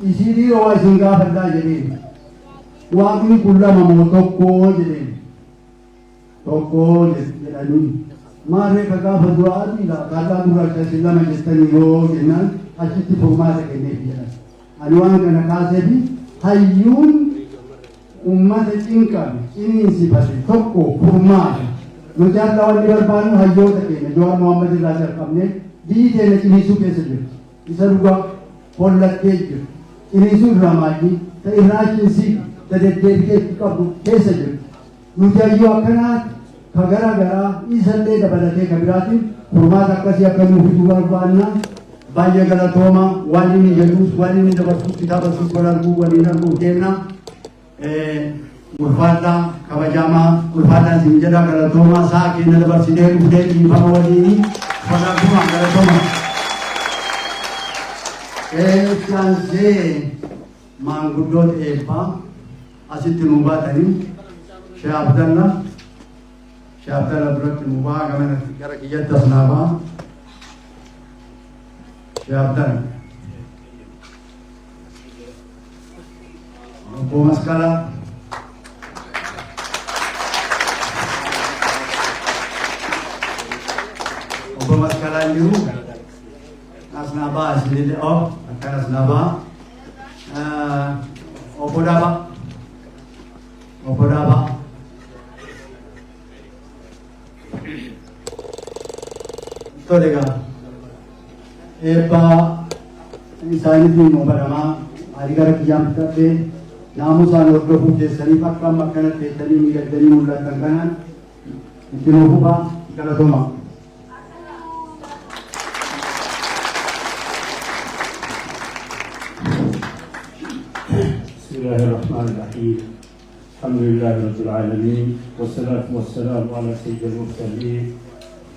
isiri wa singa fadda jedin waaqni kullama mo tokko jedin tokko jedhani maare kaga fadwaati la kala muraka sillama jettani yoo jennan achitti furmaata kennee jedhan ani waan kana kaaseefi hayyuun ummata cinqame ciniinsifate tokko furmaata nuti akka wanni barbaannu hayyoota keenya Jawaar Mohammad irraa jalqabnee biyyi keenya ciniisuu keessa jirti isa dhugaa hollattee jirti ciniisuu irraa maallii ta irraa cinsii ta deddeebi'ee qabdu keessa jirti nuti hayyoo akkanaati ka garaa isallee dabalatee ka biraatiin furmaata akkasii akka nuuf fiduu barbaanna baay'ee galatooma waan inni jedhuus waan inni dabarsuus kitaaba suus wal arguu waliin arguuf deemna ulfaadhaa kabajamaa ulfaadhaan siin jedha galatooma saa keenya dabarsinee dhufnee dhiifama waliin fagaatuma galatooma eessansee maanguddoota eebbaa asitti nu baatanii Sheekh Abdallah duratti nu baa gara kiyyatti as naa baa Sheekh Abdallah obbo Masqalaa jiru as naa baa asillee akkan as naa baa obbo Daabaa Tolega eebbaa isaaniitiin obaramaa adii gara kiyyaan fudhadhee naamusaan hordofuu keessaniif akka amma akkana teessanii miidhagdanii mul'atan kanaan itti nuufufaa galatooma. Bismillahirrahmanirrahim. Alhamdulillahi rabbil alamin wassalatu wassalamu ala sayyidil mursalin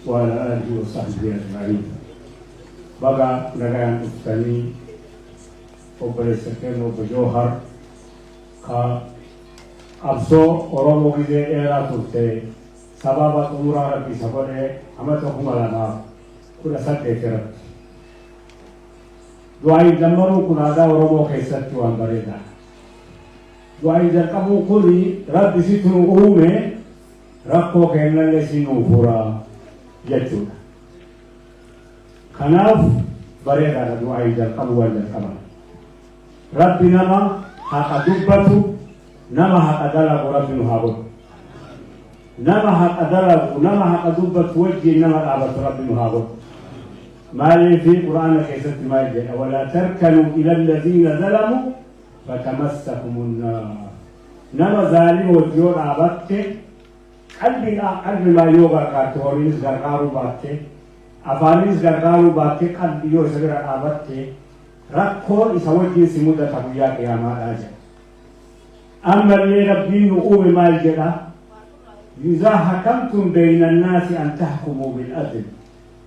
وعلى آله وصحبه أجمعين. بقى نجاين الثاني وبرسكن وبجوهر كأبصو أورمو كذا إيرا تلتة سبب أمورا ربي سببه أما تقوم لنا كل سات كثرت. دعائي جمرو كنادا أورمو كيسات توان بريدا. دعائي جركمو كوري ربي سيتنو أومه ركو كهنا لسينو فورا. jechuudha. Kanaaf bareedaadha du'aa jalqabu wal jalqaban. Rabbi nama haqa dubbatu nama haqa dalagu rabbi nu haa godhu. Nama haqa dalagu nama haqa dubbatu wajjin nama dhaabatu rabbi nu haa godhu. Maaliif quraana keessatti maal jedha walaa tarkanuu ila alladhiina zalamuu fatamassakumun naar. Nama zaalima wajjin yoo dhaabatte qalbi maa yoo gargaarte horiinis gargaaruu baatte afaanis gargaaruu baatte qalbi yoo isa bira dhaabatte rakkoon isa wajjin si mudata guyyaa qiyaamaadhaa jedha. Ammallee rabbiin nu uume maal jedha izaa hakamtum bayna annaasi an tahkumuu bil adl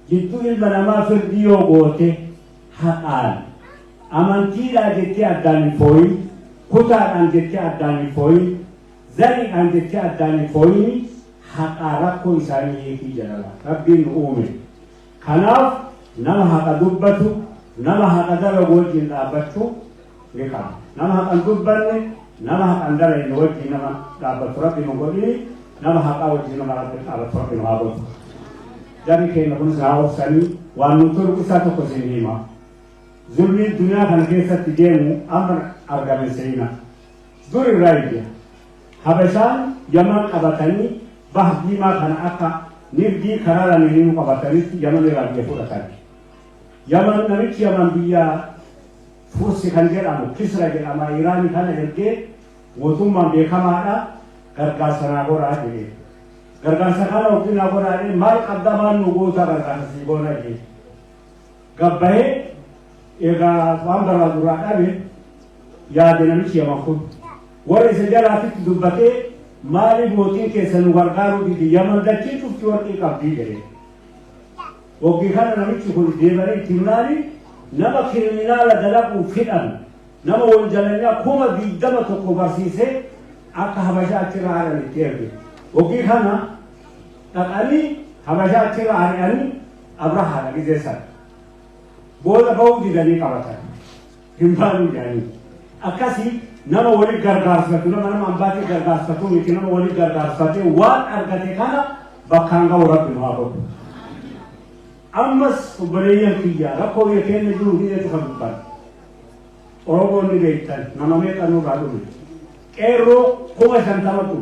jidduu ilma namaa firdii yoo goote haqaan amantiidhaa jettee addaan hin fooyin kutaadhaan jettee addaan hin fooyin zaniidhaan jettee addaan hin fooyin haqa rakkoo isaanii hiikii jedhama rabbiin uume. Kanaaf nama haqa dubbatu nama haqa dalagu wajjin dhaabbachuu ni qaba. Nama haqa hin dubbanne nama haqa hin dalagne wajjin nama dhaabbatu rabbi nu godhini nama haqa wajjin nama dhaabbatu rabbi nu haa godhu. Jarri keenya kunis haa obsanii waan nu tolu isaa tokko isin hima. Zulmiin duniyaa kana keessatti deemu amma argame seena. Dur irraa ijja. Habashaan Yaman qabatanii bahdi ma kana akka nirdi karara ni nu qabatanitti Yaman irraa biyya fudhatan. Yaman namichi Yaman biyya Fursi kan jedhamu Kisra jedhama Iraanii kana ergee mootummaan beekamaadha gargaarsa naa godhaa jedhee. Gargaarsa kana ofiin naa godhaa jedhee maal qabdamaan nu goota gargaarsa sii goona jedhee. Gabbahee egaa waan barbaadu irraa dhabe yaade namichi Yaman kun warra isa jalaatitti dubbatee maaliif mootiin keessa nu gargaaruu didi Yaman dachii cufti warqii qabdii jedhe. Waggii kana namichi kun deemanii itti himnaani nama kiriminaala dalaguu fidhan nama wanjalanyaa 20,000 barsiisee akka Habashaa achirraa haadhan itti erge. Waggii kana dhaqanii Habashaa achirraa haadhanii Abrahaadha gizeessan. Booda bahuu didanii qabatan. himbaalu jaani akkasi nama wali gargaarsatu nama ambaati gargaarsatu miti nama wali gargaarsate waan argate kana bakkaan ga'u rabbi nu haa godhu. Ammas obboleeyyan kiyyaa rakkoo biyya keenya jiru hidheetu kan dubban Oromoon ni beektan nama meeqa nurraa dhume qeerroo 50,000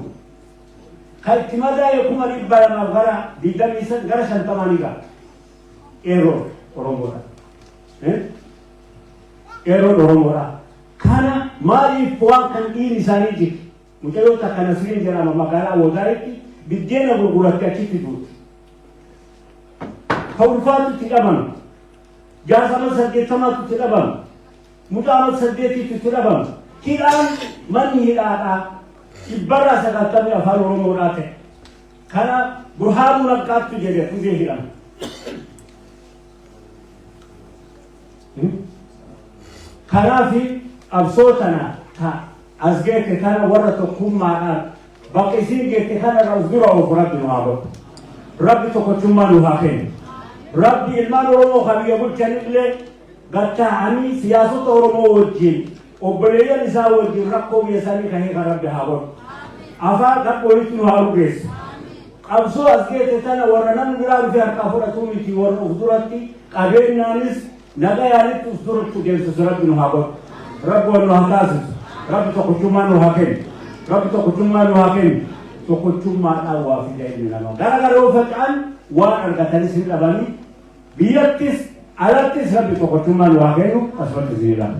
kan itti madaa'e 200 gara 20 gara 50 gaa qeerroo Oromoodha. Qeerroo Oromoodha. Kana maaliif waan kan dhiin isaanii jira mucayyoota kana sireen jedhama magaalaa Wadaaritti biddeena gurguratte achitti duuti. Kawulfaatu itti dhabamu jaasama 80 itti dhabamu mucaama 8 itti dhabamu hidhaan manni hidhaadhaa dhibbarraa 90 afaan Oromoodhaa ta'e kana Burhaanuu Naggaattu jedhe kuzee hidhama. Kanaafi absootana ta asgeete kana warra tokkummaadhaan bakka isin geette kana irraa dura of rabbi nu haa godhu. Rabbi tokkochummaa nu haa kennu. Rabbi ilmaan Oromoo kabiyya bulchanillee gatta'anii siyaasota Oromoo wajjin obboleeyyan isaa wajjin rakkoo biyya isaanii kan hiika rabbi haa godhu. Afaan kan walitti nu haa dhugeessu. Qabsoo asgeete tana warra namni biraa dhufee harkaa fudhatu miti warra of duratti qabeenyaanis nagayaanitti of duratti deemsisu rabbi nu haa godhu. Rabbi nu haa taasisu. Rabbi tokkochummaa nu haa kennu. Rabbi tokkochummaa nu haa kennu. Tokkochummaadhaan waa fida inni namaa. Gargar yoo faca'an waan argatanis hin dhabanii biyyattis alattis rabbi tokkochummaa nu haa kennu asumatti isin ilaala.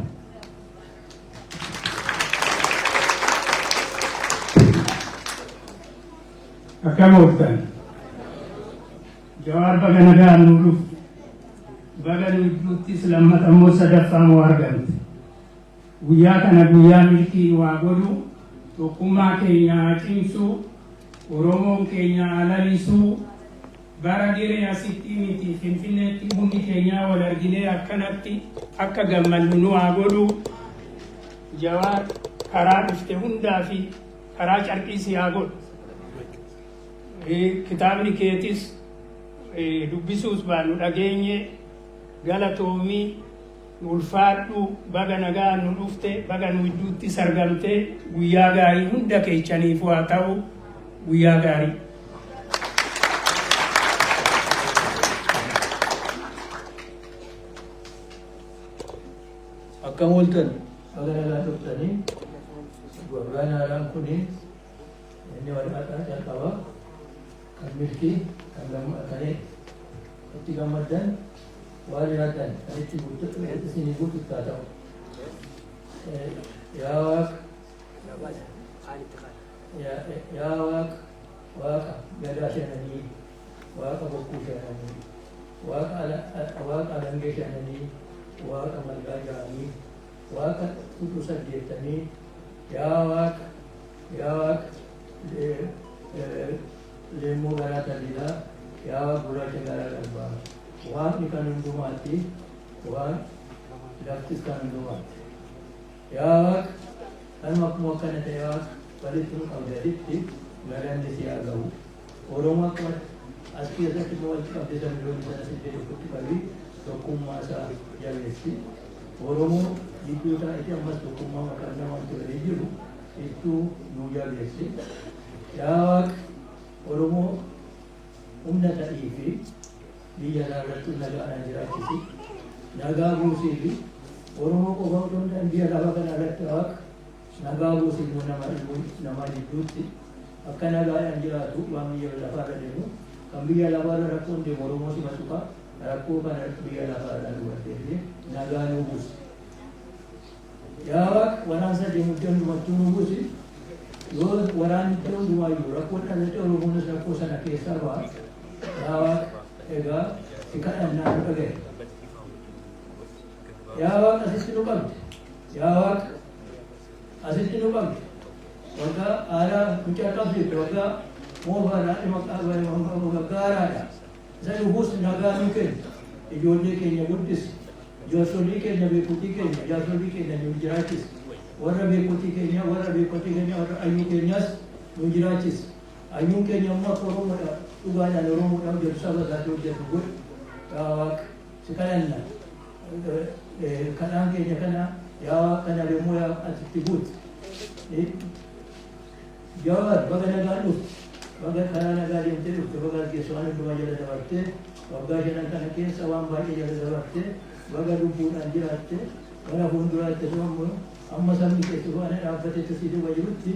Akkam ooltan Jawaar baga nagaan nu dhufu baga nu idduuttis lammata immoo sadaffaa moo argamte guyyaa kana guyyaa milkii waa godhu tokkummaa keenya cimsuu Oromoon keenya alalisuu bara diree asitti miti Finfinneetti hundi keenya wal arginee akkanatti akka gammannu nu haa godhu. Jawaar karaa dhufte hundaa fi karaa carqiisii haa godhu. Kitaabni keetis dubbisuus baanu dhageenye galatoomii ulfaadhu baga nagaa nu dhufte baga nu idduutti sargamte guyyaa gaarii hunda keechaniif waa ta'u guyyaa gaarii. Akkam ooltan baga nagaa dhuftanii waggaan haaraan kuni inni walqaxaa jalqaba kan milkii kan itti gammaddan waan jiraatan kan itti isinii guutuutaa ta'u. Yaa Waaqa gadaa shananii Waaqa bokkuu shananii Waaqa alangee shananii Waaqa malgaa ja'anii Waaqa tutu saddeettanii yaa Waaqa leemmoo garaa taliilaa yaa Waaqa gurraacha garaa darbaa Waaqni kan hundumaatti waan laftis kan hundumaatti yaa Waaqa kanuma akkuma akkana ta'e Waaqa walitti nu qabdanitti galanni si haa ga'u. Oromoo akkuma as keessatti immoo walitti qabdee sanbiloonni sana siddee tokkotti qabii tokkummaa isaa jabeessi. Oromoo gidduu isaatti ammas tokkummaa maqaan namaatti walii jiru ittuu nu jabeessi. Yaa Waaqa Oromoo humna ta'ii fi biyya irratti nagaadhaan jiraachisi. Nagaa buusii fi Oromoo qofa otoo hin ta'in biyya lafa kana irratti Waaqa nagaa buusii nama jidduutti akka nagaadhaan jiraatu waan biyya lafaarra deemu kan biyya lafaarra rakkoon deemu Oromoo simatu qaba. Rakkoo kana biyya lafaarraa dubarteefi nagaa nu buusi. Yaa Waaqa waraansa deemu hundumatti nu buusi. Yoo waraanni ta'e hundumaayyuu rakkoon dhalate Oromoonis rakkoo sana keessaa ba'a. Yaa Waaqa egaa si kadhannaa nu dhagaye. Yaa Waaqa asitti nu qabde. Yaa Waaqa asitti nu qabde. Waggaa aadaa mucaa qabdeetti waggaa moofaadhaa dhimma gaaraadha. Isa dhufuus nagaa nu kenna. Ijoollee keenya guddisi. Jaarsolii keenya beekutii keenya jaarsolii keenya nu jiraachisi. Warra beekutii keenya warra ayyuu keenyas nu jiraachisi. Ayyuun keenya ammoo akka Oromoodha dhugaadhaan Oromoodhaaf jedhu saba isaatti hojjetu godhu. Yaa Waaqa si kadhanna. Kadhaan keenya kana yaa kana deemuu yaa asitti buuti. Jawar baga nagaan dhufte baga karaa nagaa deemtee dhufte baga argeessu waan hundumaa jala dabartee waggaa shanan kana keessa waan baay'ee jala dabartee baga lubbuudhaan jiraatte gara fuulduraatti amma sabni keessu waan dhaabbatee tasii duuba jirutti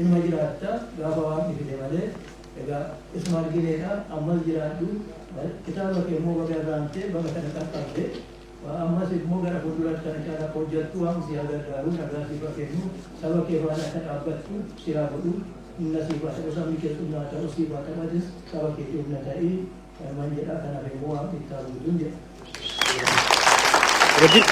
ilma jiraatta gaafa waaqni fide malee egaa isuma argineedha ammas jiraadhu kitaaba kee immoo baga irraantee baga kana qaqqabde ammas immoo gara fuulduraatti kana caalaa hojjettu waan si gargaaru nagaa siif kennu saba kee faana akka dhaabbattu si haa godhu humna siif haa ta'u sabni kee humnaa ta'u siif haa ta'atis saba kee humna ta'ii man jedhaa kanaaf immoo waan itti haaluutuun jedha. Nuruddin.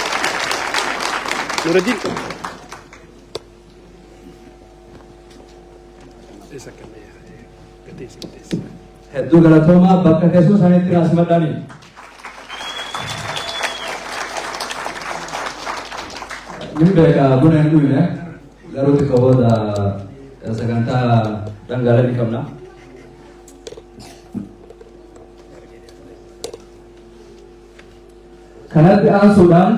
Hedduu galatoomaa bakka teessoo isaaniitti raasimadhaanii. Ini beekaa buna hin dhuyne garuu xiqqoo booda sagantaa dhangala'aa ni qabna. Kanatti aansuudhaan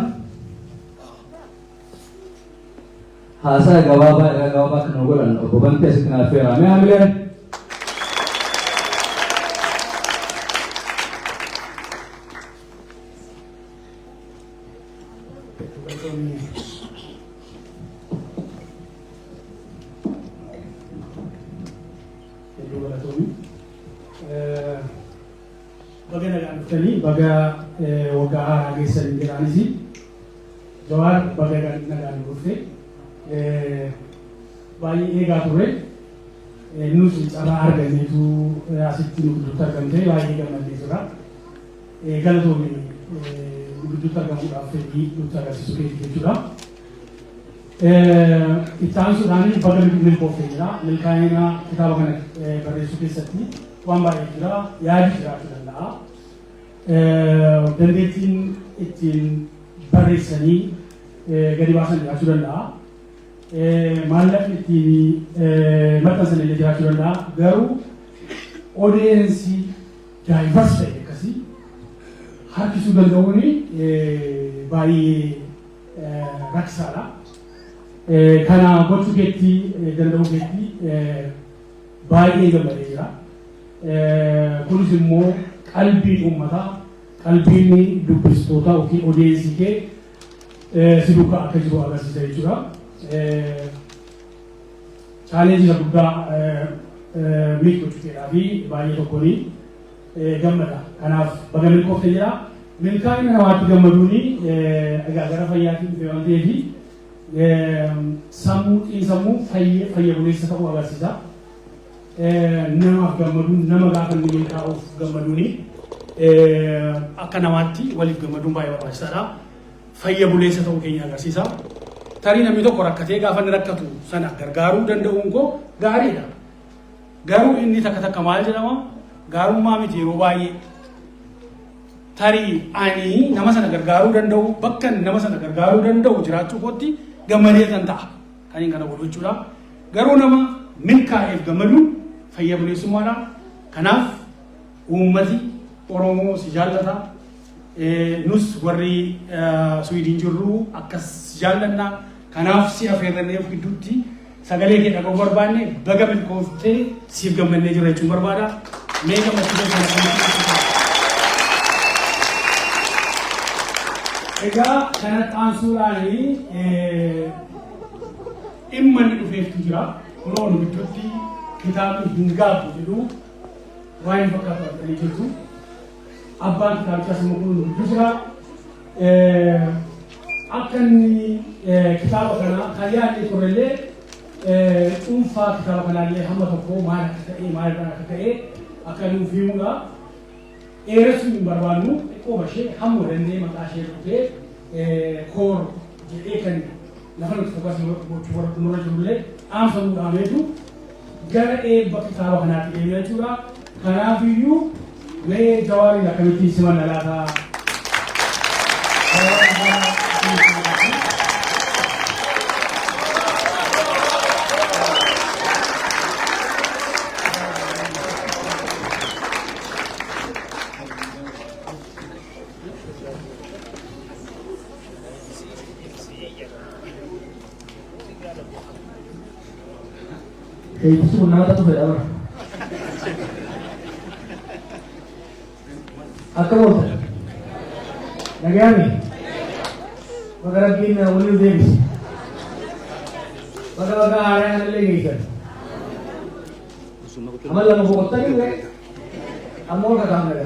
haasaa gabaabaa kan godhan obbo Bantee asitti naaf fe'amee haamileen. baga waggaa haaraa geessan jiraanis Jawaar baga nagaan dhufte baay'ee eegaa turre nus carraa arganneetu asitti nu gidduutti argamte baay'ee gammadee jira galatoomii nu gidduutti argamuudhaaf fedhii nutti agarsiisu keeti jechuudha. Itti aansuudhaan baga milkooftee jira milkaa'ina kitaaba kana barreessuu keessatti waan baay'ee jira yaadi jiraachuu danda'a. Dandeettiin ittiin barreessanii gadi baasan jiraachuu danda'a. Maallaqni ittiin maxxansan illee jiraachuu danda'a. Garuu odeensii daayivars ta'e akkasii harkisuu danda'uun baay'ee rakkisaadha. Kana gochuu keetti danda'uu keetti baay'ee gammadee jira. Kunis immoo qalbii uummataa qalbiin dubbistoota yookiin odeessii kee si duukaa akka jiru agarsiisa jechuudha. Chaalenjii guddaa milkoofteedhaa fi baay'ee tokkoon gammada. Kanaaf baga milkooftee jira. Milkaa'ina namaatti gammaduun gara fayyaatiin dhufe waan ta'eef sammuu fayya buleessa ta'uu agarsiisa. Namaaf gammaduun nama gaafa inni milkaa'uuf gammaduun akka namaatti waliif gammaduun baay'ee barbaachisaadha. Fayya buleessa ta'uu keenya agarsiisa. Tarii namni tokko rakkatee gaafa inni rakkatu sana gargaaruu danda'uun koo gaariidha. Garuu inni takka maal jedhama? Gaarummaa miti yeroo baay'ee. Tarii ani nama sana gargaaruu danda'u bakka nama sana gargaaruu danda'u jiraachuu kootti gammadee kan ta'a. Kan hin kana godhu jechuudha. Garuu nama milkaa'eef gammaduun fayya buleessummaadha. Kanaaf uummati Oromoo si jaallata. Nus warri Swiidin jirru akkas jaallanna. Kanaaf si affeerranneef gidduutti sagalee kee dhaga'uu barbaanne baga milkooftee siif gammannee jira jechuun barbaada. Mee gammachiisee sana egaa kanatti aansuudhaan dhimma inni dhufeeftu jira. Kunoo nu gidduutti kitaabni hin gaabbu jedhu waan hin fakkaatu arganii jirtu. Abbaan kitaabichaas immoo kun nu gidduu jira. Akka inni kitaaba kana kan yaadne turellee dhuunfaa kitaaba kanaallee hamma tokko maal akka ta'e maalirraa akka ta'e akka nuuf himudha. Dheeressuu hin barbaannu xiqqooma ishee hamma dandeenye maqaa ishee dhuftee koor jedhee kan lafa nuti fokas gochuu nurra jirullee dhaamsa nuu dhaameetu gara eebba kitaaba kanaatti deemee jechuudha. Kanaafiyyuu mee Jawaariin akkamittiin simanna laataa? Itu nama tak tu berapa? Aku mau. Nagami. Magara bin William Davis. Magara ada yang lagi kan. Amal lama buat tadi ni. Amor ka काम लगा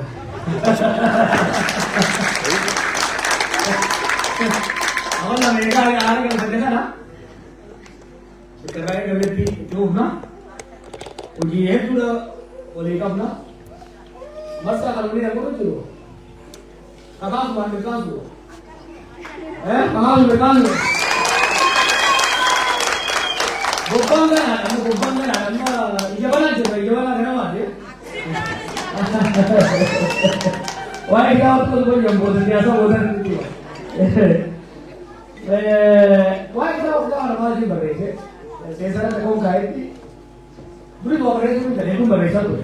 अमल ना मेरे का आ रहा है देखा ना कर रहा है डेवलपी जो ना वो ये है पूरा वो लेकर अपना मस्त कॉलोनी रखो ना जो कहाँ मान में कहाँ जो है कहाँ में कहाँ जो गोपाल ना ये वाला रहना वाले wah ini apa tuh gue yang bosan biasa bosan itu wah kita waktu orang masih bekerja saya sana tekong kait beri dua bekerja itu jadi itu bekerja tuh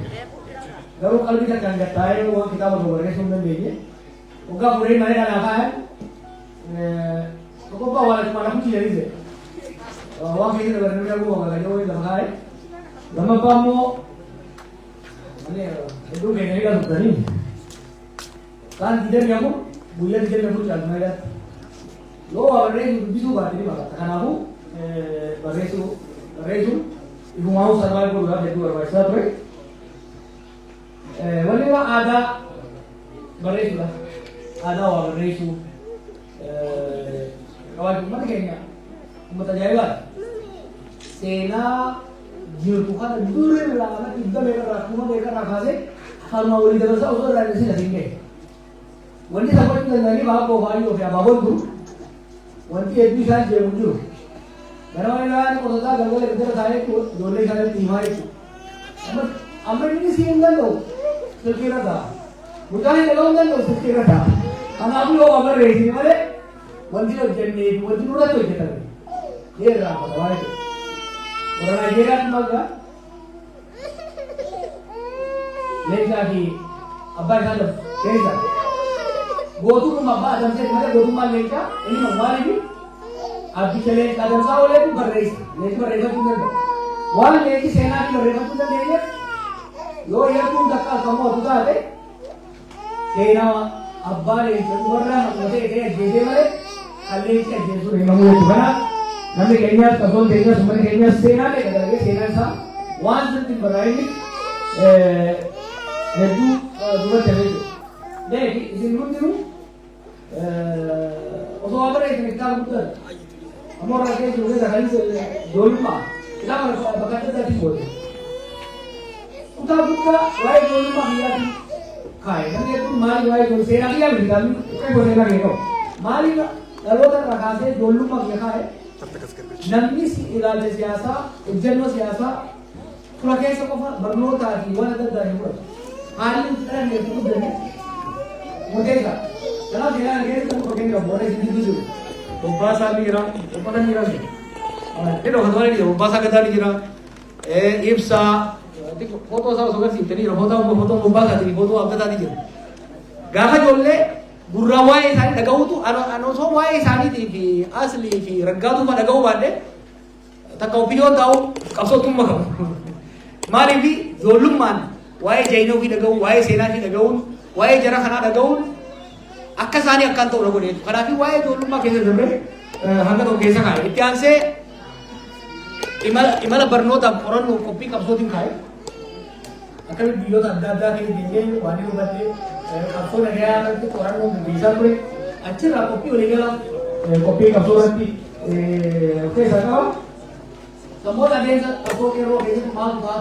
lalu kalau kita kan tahu uang kita mau bekerja sudah begini uga beri mana kan apa kok bawa cuma aku jadi sih uang kita bekerja gue mau kerja gue lama kali lama kamu itu begini kan sudah nih kan tidak kamu buaya tidak kamu jalan aja lo awalnya itu bisu berarti malah kan aku beresu ibu mau sarwa itu udah itu berapa satu walaupun ada beresu lah ada orang beresu kawan mana kayaknya mau tanya kan sena jil Tuhan dulu lah kita mereka rakase hal mau di dalam sahur ada sih nanti wanti sampai kita nari bawa bawa itu ya bawa tu wanti itu saja muncul karena orang kalau tak gagal kita saya tu dole saya timai itu amat ini sih enggak tu sekira dah bukan yang enggak tu sekira dah karena aku lo amat resi mana wanti lo jadi wanti lo tu kita ni dia dah bawa itu orang Nigeria tu maga lagi abang saya lagi गोतु मब्बा आदम से मतलब गोतु माल लेका ini मब्बाले भी आप चले आदम सा बोले तुम कर रही लेकिन कर रेखा तुम नहीं वाल लेकी सेना की रेखा तुम नहीं है लो यार तुम धक्का कम हो तुझा है सेना अब्बा ले तुम कर रहा मुझे ये जेजे वाले कल्ले के जेसु रेखा मुझे तुम्हारा नम्बर केन्या कबूल देगा सुमन केन्या सेना ले करके सेना सा वाल से तुम बनाएंगे हेतु दूर चले deh izin dulu untuk apa ini kita butuh amor lagi juga sekali dolma kita mau bekerja dari boleh kita buka wai dolma dia di kai nanti itu mari wai dol saya lagi yang kita kayak boleh lagi kok mari lalu kan rakase dolma dia kai nanti si ilalnya siasa ujiannya siasa kalau kayak sekolah bernota di mana ada dari mana hari ini kita nih itu jadi मुझेगा चला मेरा अगर तुम कोकेंगे बोले जिंदगी दो तो बासा मीरा तो पता नहीं रहा ये तो हमारे लिए बासा का दानी गिरा इप्सा देखो फोटो साव सोगर सी तेरी फोटो बासा तेरी फोटो आप बता दीजिए गाहा जोले गुर्रावाई सारी लगाओ तो अनो सो वाई सारी थी कि असली कि रग्गा तो मा लगाओ बाटे तक ओपियो दाओ कबसो तुम मगो मारी भी जोलुम मान वाई जैनो की लगाओ वाई सेना की लगाओ wae jara kana dagaun akka sani akkan to rogo ne kana fi wae dolumma kese zamre hanga to kesa kai ityan se imala barnota poran no copy kapso din kai akan video ta adda ke dinge wani ubate kapso ne gaya ke poran no visa kore अच्छे रा copy ole gela copy kapso ranti kesa ka samoda den kapso ke ro ke mal ba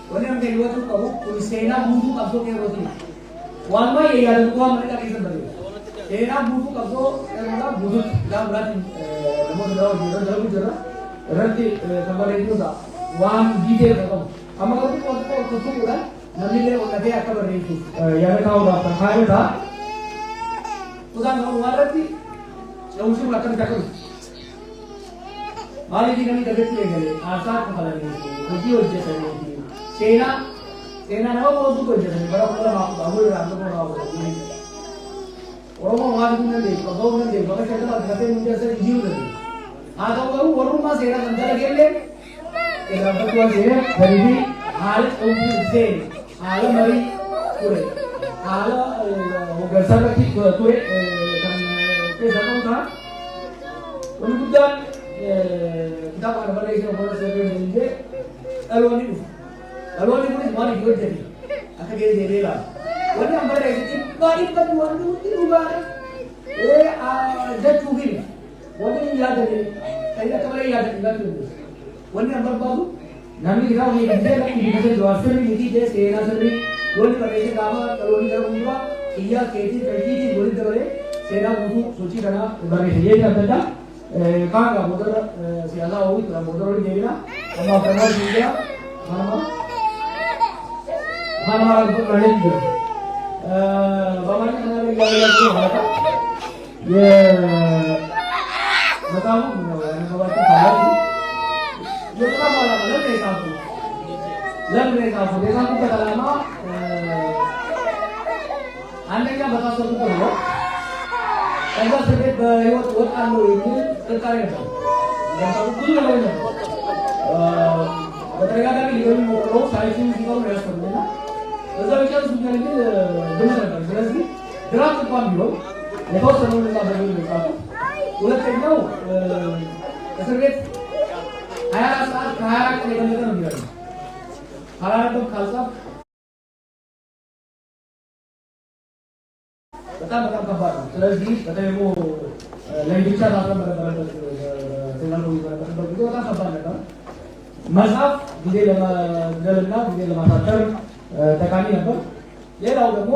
wani am ke liwa tu kabu koi sena budu kapso ke ro ti wan mai ya ada tua mereka kisah beri. Era buku kapso, era buku dah berarti, namun dalam bicara, berarti sampai itu dah. Wan detail kamu. Kamu kalau tu tu pura, nanti dia orang dia akan beri itu. Yang kau dah terkait dah. Udah kamu berarti, yang usul akan cakap. Mari kita ni terus lagi. Asal kepala ni, kerja kerja saya ni. Sena nama mau tu kerja ni, berapa lama bahu ramai orang orang. Orang orang ni dek, kalau orang dek, kalau kita nak kata mungkin saya jiu ni. Ada orang baru masih ada tentara gele, irraanfachuu waan ta'eef gadi fi haala qawwee seen haala marii ture haala hoggansaa irratti ture kan keessa qabu ta'a. Wanni guddaan kitaaba kana barreessee obbo Sirriin Leenjee dhaloonni dhufu. Dhaloonni kunis waan itti hojjete akka geejjibee ilaala. Wanni an barreesse dhibbaa dhibbatti wanti hundi dhugaadha. Jechuu fi wanti hin yaadate kan akka malee yaadate hin jiru. Wanni an barbaadu namni kitaaba hin hojjetee lakki hiikasee jawaa sirrii miti ta'e seenaa sirrii wanni barreesse gaafa dhaloonni gara hundumaa iyyaa keetii qalbiitiin walitti dabalee seenaa guutuu sochii kanaa barreesse jechuudha adda addaa. Kaaga motora siyaasaa hawwi motora waliin deemina amma afranaa jiruudha manama barreessee jiru. Baabaan kana yaadala jiru haata መጽሐፉ ያነበባችሁ ካላችሁ የጽሑፍ ዓላማ ለምን የጻፉት የጻፉበት ዓላማ አንደኛ በታሰሩበት ነው። ከዛ እስር ቤት በህይወት እወጣለሁ የሚል ጥርጣሬ ነበር። ብዙ ነገሮች ነበር። በተደጋጋሚ ሊገኙ ሞክረው ሳይችሉ ሲቀሩ ነው ያሰሩና በዛ ቢጨርሱ ግን ግምት ነበር። ስለዚህ ድራፍት እንኳን ቢሆን የተወሰነውን እዛ በሚል ነው የጻፉት። ሁለተኛው እስር ቤት 24 ሰዓት ከ24 ቀን የበለጠ ነው የሚገርም ካላነበብ ካልጻፍ በጣም ከባድ ነው። ስለዚህ በተለይሞ ለብቻ ታስረም በነበረበት ቴክኖሎጂ በነበረበት ጊዜ በጣም ከባድ ነበር። መጽሐፍ ጊዜ ለመግደልና ጊዜ ለማሳደር ጠቃሚ ነበር። ሌላው ደግሞ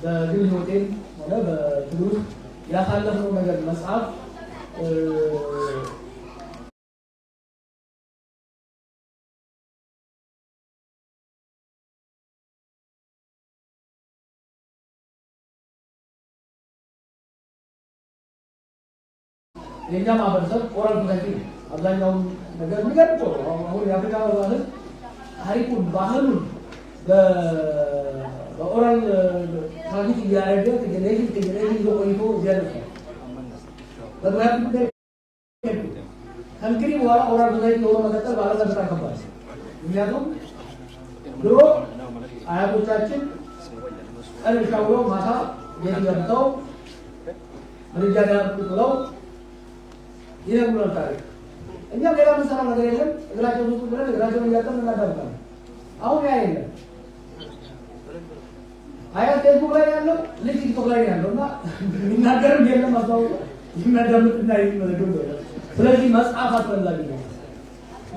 በግል ሆቴል ሆነ በትግል ውስጥ ያሳለፍነው ነገር መጽሐፍ የኛ ማህበረሰብ ኦራል ሶሳይቲ አብዛኛውን ነገር የሚገርም ነው። አሁን የአፍሪካ ባህል ታሪኩን ባህሉን በኦራል ታሪክ እያደረገ ከጀኔሬሽን ይዞ ቆይቶ እዚያ ደርሷል። በምክንያቱም ከእንግዲህ በኋላ ኦራል ሶሳይቲ የሆነ መቀጠል ማለት በጣም ከባድ። ምክንያቱም ድሮ አያቶቻችን ቀን እርሻ ውለው ማታ ቤት ገብተው ምድጃ ዳር ብለው ይነግሩናል ታሪክ። እኛ ሌላ የምንሰራው ነገር የለም። እግራቸውን ውስጥ ብለን እግራቸውን እያጠብን እናዳምጣለን። አሁን ያ የለም። አያት ፌስቡክ ላይ ያለው ልጅ ቲክቶክ ላይ ያለው እና የሚናገርም የለም። አስታውቆ የሚያዳምጥና የሚመዘግብ ነው። ስለዚህ መጽሐፍ አስፈላጊ ነው።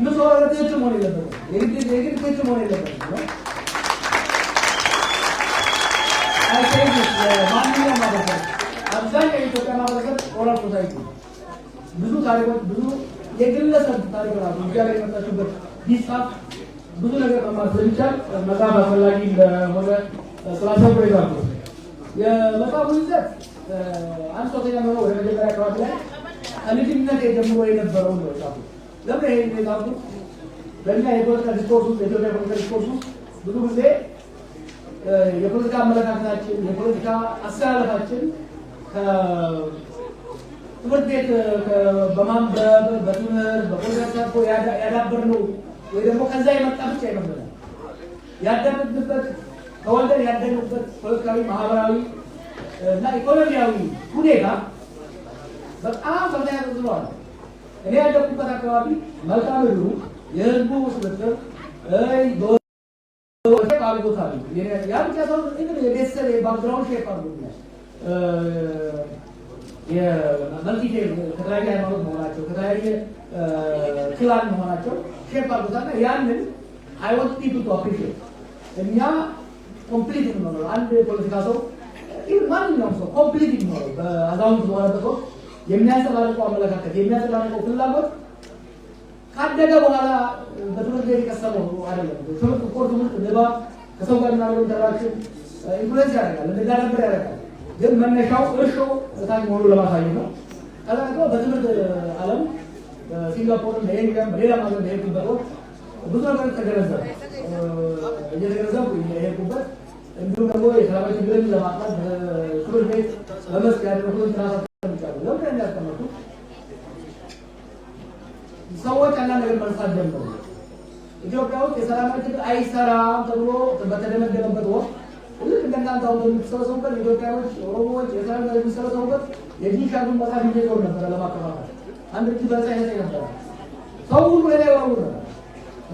ምጽዋት ትክክል መሆን የለበትም። የግድ ትክክል መሆን የለበትም ነው። ማንኛውም ማህበረሰብ አብዛኛው የኢትዮጵያ ማህበረሰብ ኦራል ሶሳይቲ ብዙ ታሪኮች ብዙ የግለሰብ ታሪክ ራሱ እዚያ ላይ የመጣችበት ቢጻፍ ብዙ ነገር መማር ስለሚቻል መጽሐፍ አስፈላጊ እንደሆነ ስላሰብኩ ይዛሉ። የመጽሐፉ ይዘት አንድ ሶስተኛ ነው። ወደ መጀመሪያ አካባቢ ላይ ከልጅነት ጀምሮ የነበረው ነው የጻፉት። ለምን ይሄን የጻፉት? በእኛ የፖለቲካ ዲስኮርስ ውስጥ የኢትዮጵያ ፖለቲካ ዲስኮርስ ውስጥ ብዙ ጊዜ የፖለቲካ አመለካከታችን የፖለቲካ አስተላለፋችን ትምህርት ቤት በማንበብ በትምህርት በፖለቲካ ተሳትፎ ያዳበርነው ወይ ደግሞ ከዛ የመጣ ብቻ ይመስለናል። ያደግንበት ተወልደን ያደግንበት ፖለቲካዊ፣ ማህበራዊ እና ኢኮኖሚያዊ ሁኔታ በጣም ከፍተኛ ተጽዕኖ አለ። እኔ ያደግኩበት አካባቢ መልክዓ ምድሩ የህዝቡ ስብጥር አድርጎታል። ያ ብቻ ሰው የቤተሰብ የባክግራውንድ ሼፕ አድርጎኛል። የመልቲ ከተለያየ ሃይማኖት መሆናቸው ከተለያየ ክላን መሆናቸው ሼፕ አድርጎታልና ያንን አይ ዋንት ፒፕል ቱ አፕሪሺየት እኛ ኮምፕሊት ነው። አንድ ፖለቲካ ሰው ማንኛውም ሰው ኮምፕሊት ነው። በአዛውንት በሆነበት ወቅት የሚያንጸባርቀው አመለካከት የሚያንጸባርቀው ፍላጎት ካደገ በኋላ በትምህርት ቤት የቀሰመው አይደለም። ትምህርት ትምህርት ንባብ ከሰው ጋር ምናምን ኢንተራክሽን ኢንፍሉዌንስ ያደርጋል፣ እንዳዳብር ያደርጋል። ግን መነሻው እርሾው እታች መሆኑ ለማሳየት ነው። ከዛ ደግሞ በትምህርት ዓለም በሲንጋፖርም በኤንግላንድ በሌላ ማለት በሄድኩበት ወቅት ብዙ ነገር ተገነዘብ እየተገነዘብኩ የሄድኩበት እንዲሁም ደግሞ የሰላማዊ ችግርን ለማጥፋት ትምህርት ቤት በመስክ ያደረኩትን ጥናት አስቀምጫለሁ። ለምን ያስቀመጥኩት ሰዎች አንዳንድ ነገር መልሳት ጀምሩ። ኢትዮጵያ ውስጥ የሰላማዊ ትግል አይሰራም ተብሎ በተደመደመበት ወቅት ልክ እንደናንተ አሁን የሚሰበሰቡበት ኢትዮጵያኖች፣ ኦሮሞዎች የሰላም የሚሰበሰቡበት የጂሻዱን መጽሐፍ ይዞር ነበረ ለማከፋፈል አንድ ልጅ በዛ ይነሳ ነበረ። ሰው ሁሉ ሌላ ይወሩ ነበር።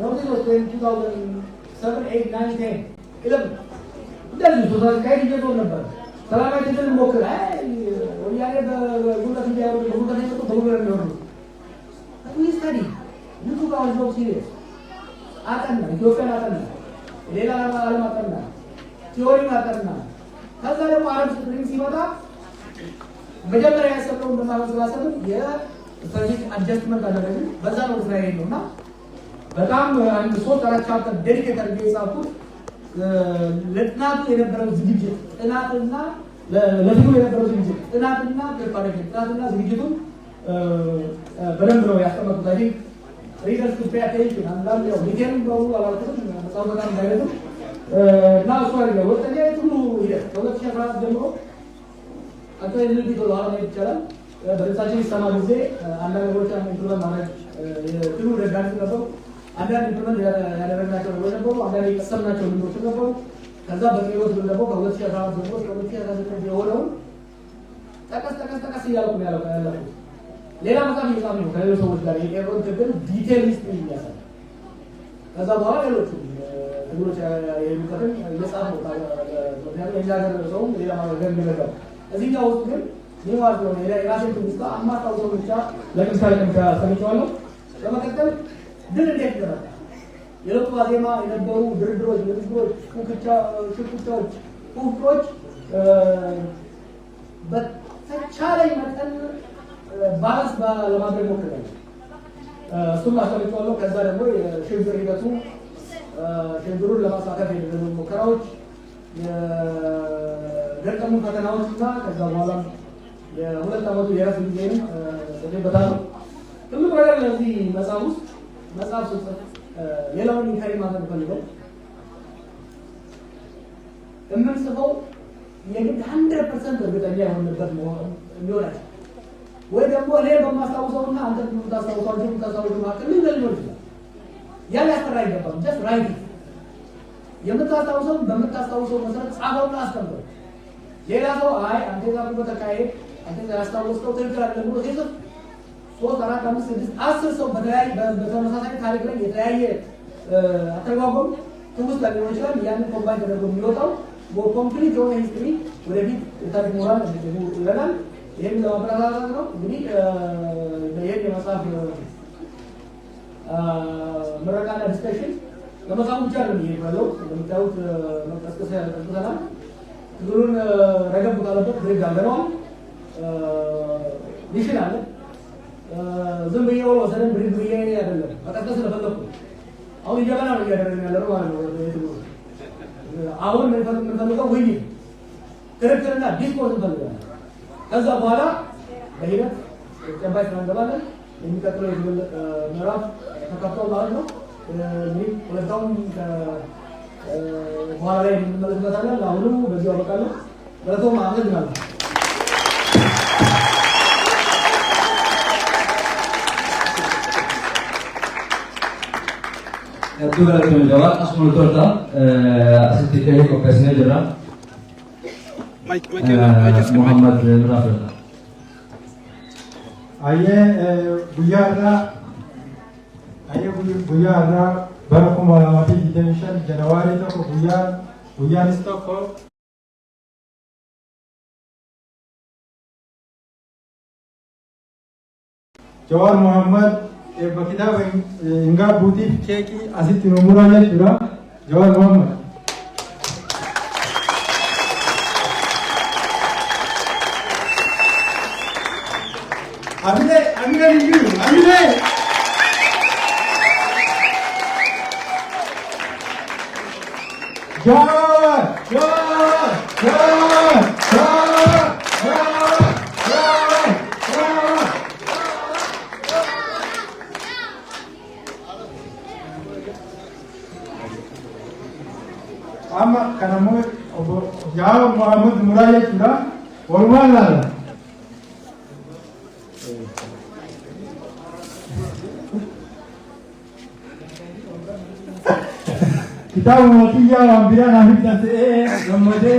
ኖቲስ ወስ 2007 8 9 10 11 እንደዚህ ሶሳይቲ ይዞር ነበር። ሰላማዊ ትግል ሞክር ወያኔ በጉልበት እንዲያወሩ በጉልበት ይመጡ በጉልበት የሚወሩ ስታዲ ልጁ ጋር ነው ሲሪየስ አጠና ኢትዮጵያን አጠና ሌላ ዓለም አጠና ቲዮሪ አጠና። ከዛ ደግሞ አረብ ስፕሪንግ ሲመጣ መጀመሪያ ያሰበው እንደማመሰላሰብ የስትራቴጂክ አድጀስትመንት አደረገ። በዛ ነው እስራኤል ነውና በጣም አንድ 3-4 ቻፕተር ዴዲኬት አድርጌ የጻፍኩት ለጥናቱ የነበረው ዝግጅት ጥናትና ለትግሉ የነበረው ዝግጅት ጥናትና ፕሪፓሬሽን ጥናትና ዝግጅቱን በደንብ ነው ያስቀመጡት። አይ ቲንክ ሪደርስ ቱ ፔይ አቴንሽን አንዳንድ ያው ዲቴይሉን በሙሉ አላልኩትም መጽሐፉ በጣም እንዳይረዝም እና እሱ አይደለም ወጥተኛ ሁሉ ሂደት ከ2014 ጀምሮ አክቹዋሊ ልጅ ወደ ኋላ መሄድ ይቻላል። በርሳችን ይሰማ ጊዜ አንዳንድ ነገሮች ኢምፕሊመንት ማድረግ የትግሉ ደጋፊ ነበሩ። አንዳንድ ኢምፕሊመንት ያደረግናቸው ነገሮች ነበሩ። አንዳንድ የቀሰምናቸው ልምዶች ነበሩ። ከዛ በሚወት ግን ደግሞ ከ2014 ጀምሮ እስከ 2019 የሆነውን ጠቀስ እያልኩ ነው ያለኩት። ሌላ መጽሐፍ እየጻፍኩ ነው ከሌሎች ሰዎች ጋር የቄሮን ትግል ዲቴል ሂስትሪ እያሳለ ከዛ በኋላ ሌሎቹ ትግሎች የሚቀጥል እየጻፍ ነው። ምክንያቱም የኛ ሀገር ሰውም ሌላ ሀገር እንደገባ እዚህኛው ውስጥ ግን ይህ ማለት ነው የራሴን ትውስታ አማታው ሰው ብቻ ለምሳሌ ሰምቼዋለሁ። በመቀጠል ድል እንዴት ይደረጋል? የለውጡ ዋዜማ የነበሩ ድርድሮች፣ ንግግሮች፣ ሽኩቻዎች፣ ፉክክሮች በተቻለኝ መጠን ባላንስ ለማድረግ ሞክሬያለሁ። እሱም አስቀምጬዋለሁ። ከዛ ደግሞ የሽግግር ሂደቱ ሽግግሩን ለማሳካት የደረሱ ሙከራዎች፣ የገጠሙ ፈተናዎች እና ከዛ በኋላ የ2 ዓመቱ የእረፍት ጊዜንም ጽፌበታለሁ። ትልቁ ነገር ለዚህ መጽሐፍ ውስጥ መጽሐፍ ስጽፍ ሌላውን ኢንካሪ ማድረግ ፈልገው የምንጽፈው የግድ 100% እርግጠኛ የሆንበት የሚሆናቸው ወይ ደግሞ እኔ በማስታውሰውና አንተ የምታስታውሰው መካከል ሊሆን ይችላል። ያ ሊያስፈራ አይገባም። ጀስት ራይት የምታስታውሰው በምታስታውሰው መሰረት ጻፈውና አስቀምጠው። ሌላ ሰው አይ አንተ ዛሬ ተካሄድ አንተ ያስታውሰው ትክክል አይደለም ብሎ ሲጽፍ 3 4 5 6 10 ሰው በተመሳሳይ ታሪክ ላይ የተለያየ አተረጓጎም ትውስት ሊሆን ይችላል። ያንን ኮምባይን ተደርጎ የሚወጣው ኮምፕሊት የሆነ ሂስትሪ ወደፊት የታሪክ ሞራል ይለናል። ይህን ለማበረታታት ነው እንግዲህ ይህን የመጽሐፍ ምረቃና ዲስከሽን ለመጽሐፉ ብቻ ነው የሚባለው። እንደምታዩት መቀስቀስ ያቀስቀሰናል። ትግሉን ረገብ ካለበት ድርግ አድርገነዋል። ሚሽን አለ። ዝም ብዬ ወሰደን ብድግ ብዬ አይደለም መቀስቀስ ስለፈለኩ አሁን እየበላ ነው እያደረግን ያለነው ማለት ነው። አሁን የምንፈልገው ውይይት፣ ክርክርና ዲስኮርስ እንፈልጋለን። ከዛ በኋላ በሂደት ተጨባጭ ስራ እንገባለን። የሚቀጥለው የትግል ምዕራፍ ተከፍቷል ማለት ነው። እንግዲህ ሁለታውን በኋላ ላይ እንመለስበታለን። አሁኑ በዚሁ አበቃለሁ። በለቶም አመሰግናለሁ። Hedduu galatoomii jawaa asuma tolta asitti ta'ee qopheessinee jirra. Muhammad Raafirra. Guyyaa irraa bara 2025 Janawaarii tokko guyyaanis tokko Jawaar Muhammad kitaaba hin gaabbuutiif keekii asitti nu muraa jechuudha. Jawaar Muhammad. Amine liyu, amine. Jawaar. Amma kanamu Jawaar Muhammad muraa jechuudha. Walumaan laala. kitaaba mootii waan biraa naaf ibsan ta'ee gammadee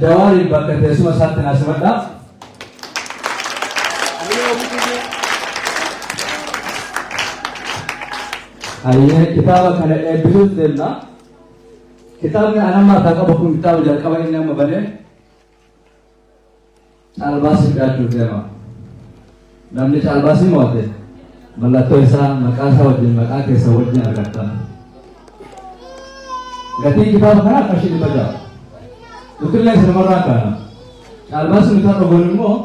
Jawari bakka teessuma isaatti naasimadha. Hayyee kitaaba kana eebbisuuf deemna. Kitaabni anammaa taa qabu kun kitaaba jalqaba inni amma banee caalbaasii fidaachuuf deema. Namni caalbaasii mo'ate mallattoo isaa maqaa isaa wajjin maqaa keessa wajjin argatta. Gatiin kitaaba kanaa qarshii 600. Utulah senamarra kana. Caalbaasii nuti argoon immoo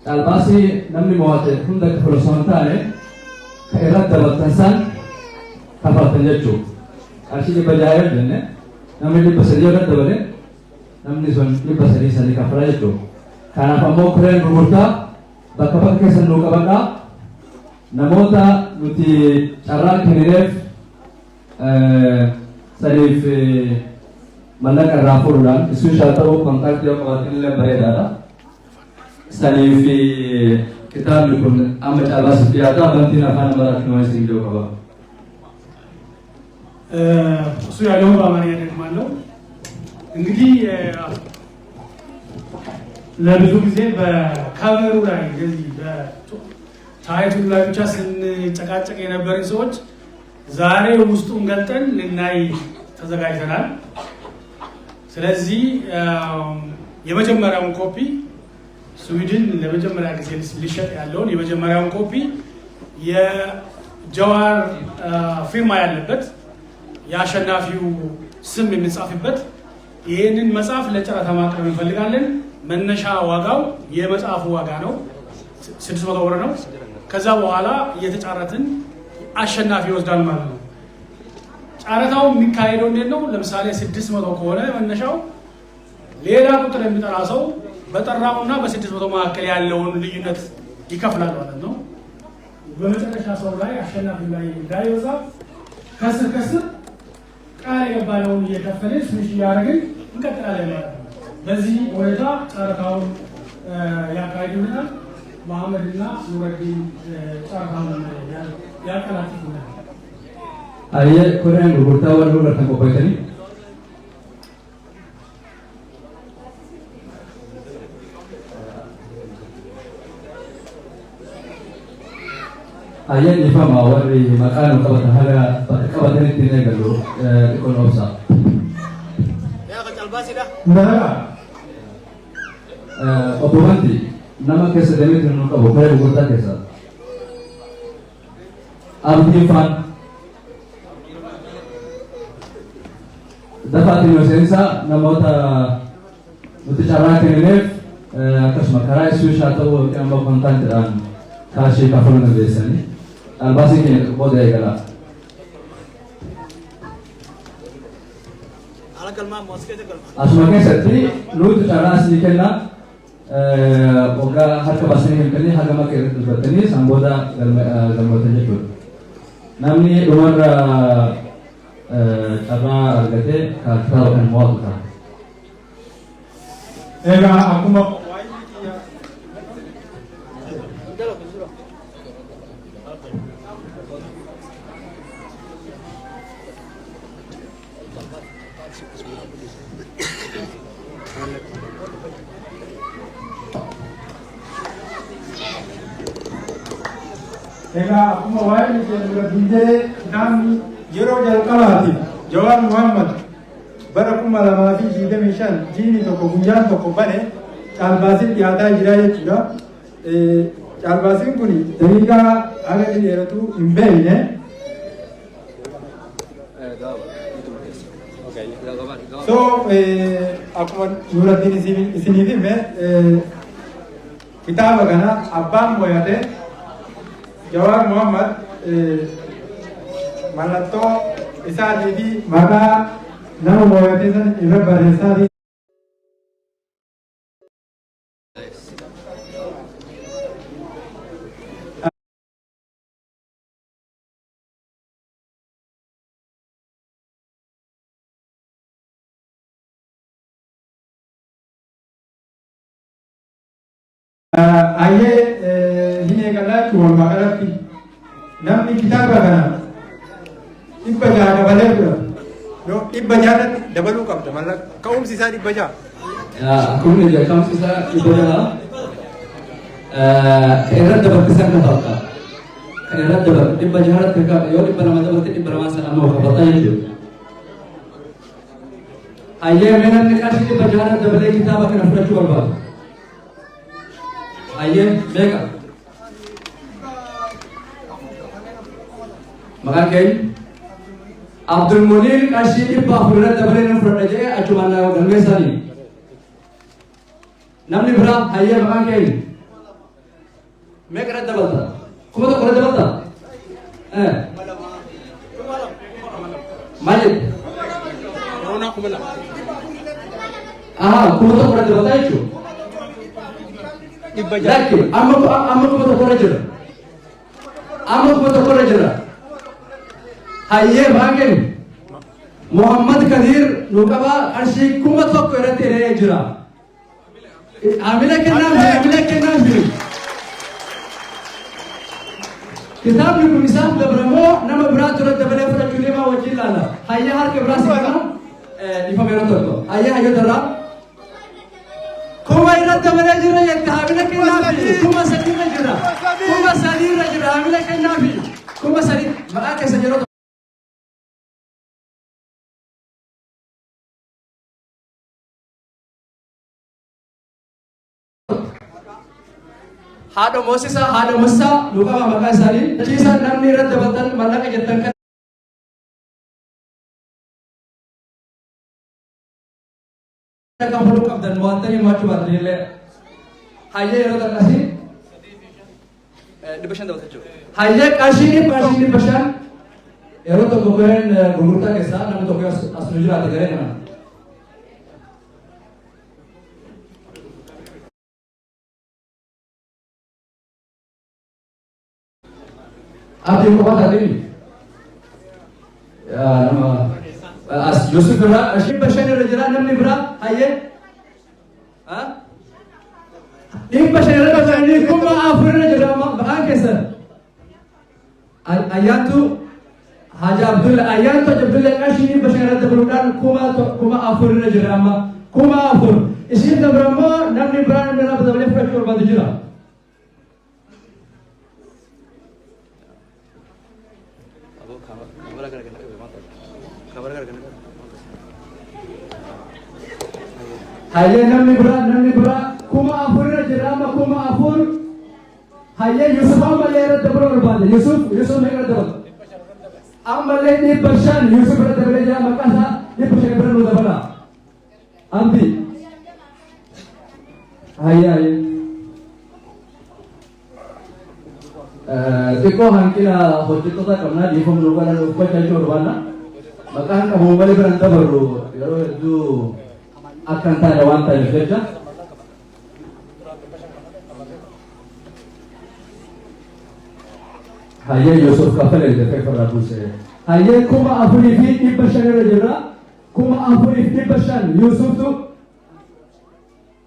caalbaasii namni mo'ate hunda kafalosoontaalee ka irratti dabalatan san kafaltan jechuudha. Qarshii 600 jenne namni 300 irratti dabale namni sun 300 sanii kafala jechuudha. Kanaaf ammoo kireen gurgurtaa bakka bakka keessan nuu qabadhaa namoota nuti carraa kennineef saniif mallaqa irraa fuudhuudhaan isuu isaa ta'uu kontaaktii yoo qabaatan illee bareedaadha. Saniif kitaabni kun amma caalbaasiif dhiyaata amantiin afaan amaraatti nama isin ijoo qaba. እሱ ያለውን በአማርኛ ደግማለሁ። እንግዲህ ለብዙ ጊዜ በካቨሩ ላይ እንደዚህ በታይትሉ ላይ ብቻ ስንጨቃጨቅ የነበርን ሰዎች ዛሬ ውስጡን ገልጠን ልናይ ተዘጋጅተናል። ስለዚህ የመጀመሪያውን ኮፒ ስዊድን ለመጀመሪያ ጊዜ ሊሸጥ ያለውን የመጀመሪያውን ኮፒ የጀዋር ፊርማ ያለበት የአሸናፊው ስም የሚጻፍበት ይህንን መጽሐፍ ለጨረታ ማቅረብ እንፈልጋለን። መነሻ ዋጋው የመጽሐፉ ዋጋ ነው፣ 600 ብር ነው። ከዛ በኋላ እየተጫረትን አሸናፊ ይወስዳል ማለት ነው። ጨረታው የሚካሄደው እንዴት ነው? ለምሳሌ 600 ከሆነ መነሻው ሌላ ቁጥር የሚጠራ ሰው በጠራውና በ600 መካከል ያለውን ልዩነት ይከፍላል ማለት ነው። በመጨረሻ ሰው ላይ አሸናፊ ላይ እንዳይወዛ ከስር ከስር ቃል የገባነውን እየከፈልን ስንሽ እያደረግን እንቀጥላለን ማለት ነው። በዚህ ሁኔታ ጨረታውን ያካሂዱልናል። መሐመድና ኑረዲን ጨረታውን ያቀላጥፉልናል። Aye, kurang gurgurtaa warra irratti qopheessanii. Aye, ifama warri maqaan qabatan haga qabatanitti ni eegalu xiqqoon obsa. Obbo Wanti nama keessa deemee jiru qabu kare gurgurtaa keessa. Abdiin faan dafatiin hooseensa namoota nuti carraa kennineef akkasuma karaa isuu isaa ta'uu amma kontaantiidhaan kaashii kafaluu dandeessanii caalbaasii keenya booda eegala. Asuma keessatti nuti carraa asii kenna waggaa harka baasanii hin kennee haga makka irratti dubbattanii san booda galmoota jechuudha. Namni dhumarra carraa argatee kitaaba kan mo'atu ta'a. Egaa akkuma waa'ee biyya kitaabni yeroo jalqabaatiif Jawaar Muhammad bara 2025 jiini tokko guyyaan tokko bane caalbaasiin dhiyaataa jira jechuudha. Caalbaasiin kun daqiiqaa haga dheeratu hin beekne. So akkuma Nuuraddiin isiniif hime kitaaba kana abbaan mo'ate Jawaar Muhammad mallattoo isaatii fi maqaa nama mo'atee san irra barreessaatii. Ayyee hin eegallaatti walumaa galatti namni kitaaba kana dhibba jaha dabalee fudhatu yoo dhibba jahaatti dabaluu qabda mallaqa ka'umsi isaa dhibba jaha. Akkuma ija ka'umsi isaa dhibba jaha kan irratti dabartisan kan ta'udha. Kan irratti dabarti dhibba jahaatti yoo dhibba lama dabarti dhibba lamaa sana amma kafataa jechuudha. Ayyee mee namni qarshii dhibba jahaatti dabalee kitaaba kana fudhachuu barbaadu. Ayyee beeka maqaan keenya Abdul Munir qarshii dhibba afur irratti dabalee nan fudhadha jedhee achumaan galmee isaanii namni biraa ayyee maqaan keenya meeqa irratti dabalta kuma tokko irratti dabalta maal jedhe kuma tokko irratti dabalta jechuudha. Laki, amma kuma tokko jira. Amma kuma tokko jira. Hayyee baangeen Muhammad Kadir Nukaba qarshii kuma tokko irratti hiriiree jira. Amila kennaan jiru. Kitaabni kun isaaf dabramoo nama biraa ture dabalee fudhachuu deemaa wajjin laala. Hayyee harka biraa sibiila ifame yeroo tokko. Hayyee hayyotarraa. Kuma irratti dabalee jira jettee hamila kennaafi kuma sadii irra jira. Kuma sadii irra jira hamila kennaafi kuma sadii maqaa keessa yeroo haadha Moosisaa haadha Musaa Nukaba maqaa isaanii ciisaa namni irratti dabaltan mallaqa jettan kan kamu dan muatan yang macam apa ni le? Hanya yang ada kasih. Di pesan dapat tu. Hanya kasih ni pesan. Ero tu bukan gumurta kesah, namun tu kau asal jual ada mana? Apa yang kau tadi? Ya nama. Yusuf berat, Ashim Pashan Rajaran namni berat, aye, ini Pashan Rajaran ini kuma Afur Rajaran bahkan kesan, ayat tu Haji Abdullah, ayat tu Abdullah Kashi ini Pashan Rajaran kuma Afur Rajaran kuma Afur, isi tu berapa namni berat namni berat betul betul fresh korban tu juga. Hanya namni berat kuma Afur Rajaran kuma Afur. Hanya Yusuf Amalera double berbalik. Yusuf mereka double. Amalera ni Pashan Yusuf berada berbeza makasa ni Pashan berada double. Ambi. Hanya. Teko hangkila hotel tu tak kerana di form lupa dan lupa cari orang maka kamu balik beranta baru. Kalau itu akan tak ada wanita yang kerja. Hanya Yusuf kafir itu kafir Abu Sa'id. Hanya kuma Afuri fi Ibashan Raja, kuma Afuri fi Ibashan Yusuf tu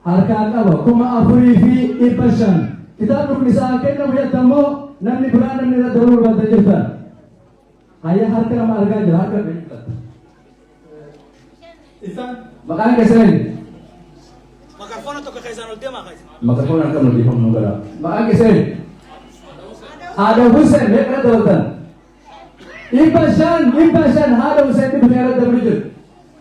harga apa? Kuma Afuri fi Ibashan. Kita tu bisa kena punya tamu namni berada namni ada dulu berada juga. Hanya harga nama harga je harga berita. Isan. Makanya kesan. Mikrofon atau kekaisan ultia makai. Mikrofon akan lebih menunggu. Makanya kesan. Ada Husain mereka datang. Ibashan ada Husain di mereka datang.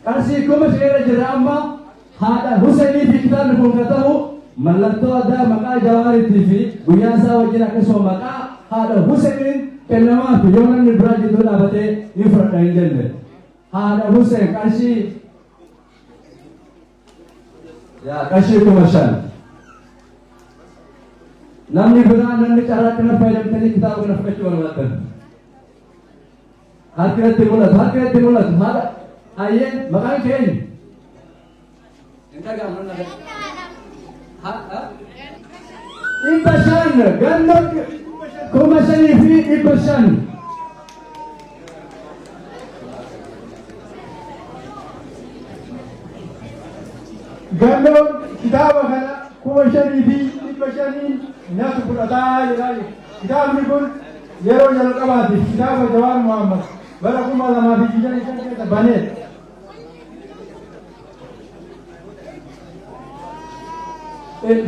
Kasih kuma segera jerama ada Husain di kita nak tahu malatto ada maka Jawari TV biasa wajib nak semua maka ada Husain kenapa piongan di Brazil itu dapat infrastruktur. Ada Husain kasih. Ya kasih kumasan. Namni benar namni cara kenapa yang tadi kita akan pakai jual mata. harkatti mul'atu haadha hayyee maqaan kee eenyu? dhibba shan ganna 5,500 Galloon kitaaba kana 5,500 natu fudhataa jedhaa jiru. Kitaabni kun yeroo jalqabaatiif kitaaba Jawaar Mohammad bara 2025 keessa baneedha.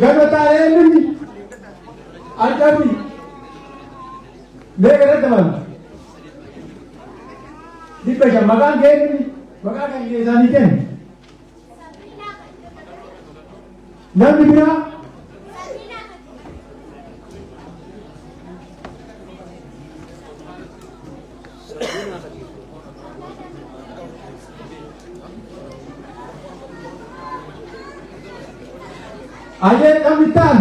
Gammataa eenyuti? Ajjabi. Mee gara dabalu. Dhibba shan maqaan kee eenyuti? Maqaa kan isaanii kennu. Namni biraa? Ajay Kamitan.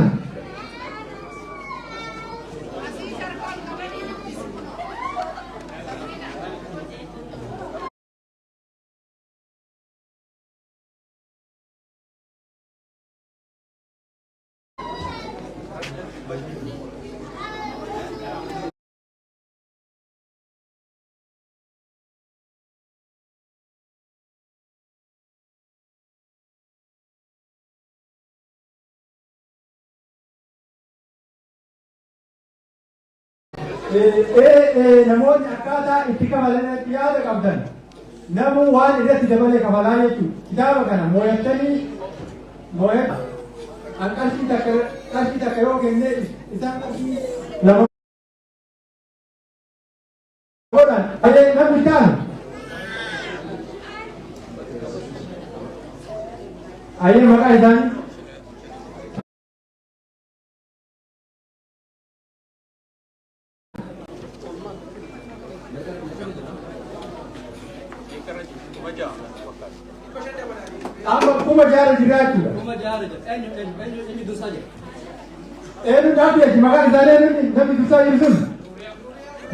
Namoonni akkaataa itti kafalan yaada qabdan namuu waan irratti dabalee kafalaa jechuudha. Kitaaba kana moo'attanii qarshii takka yoo kenne isaan qarshii lama godhan. Namni taanu ayyee maqaa isaanii kuma jaara jiraachudha. Eenyu dursaa jira? Eenyu dhaabbiyachi maqaan isaanii namni dursaa jiru sun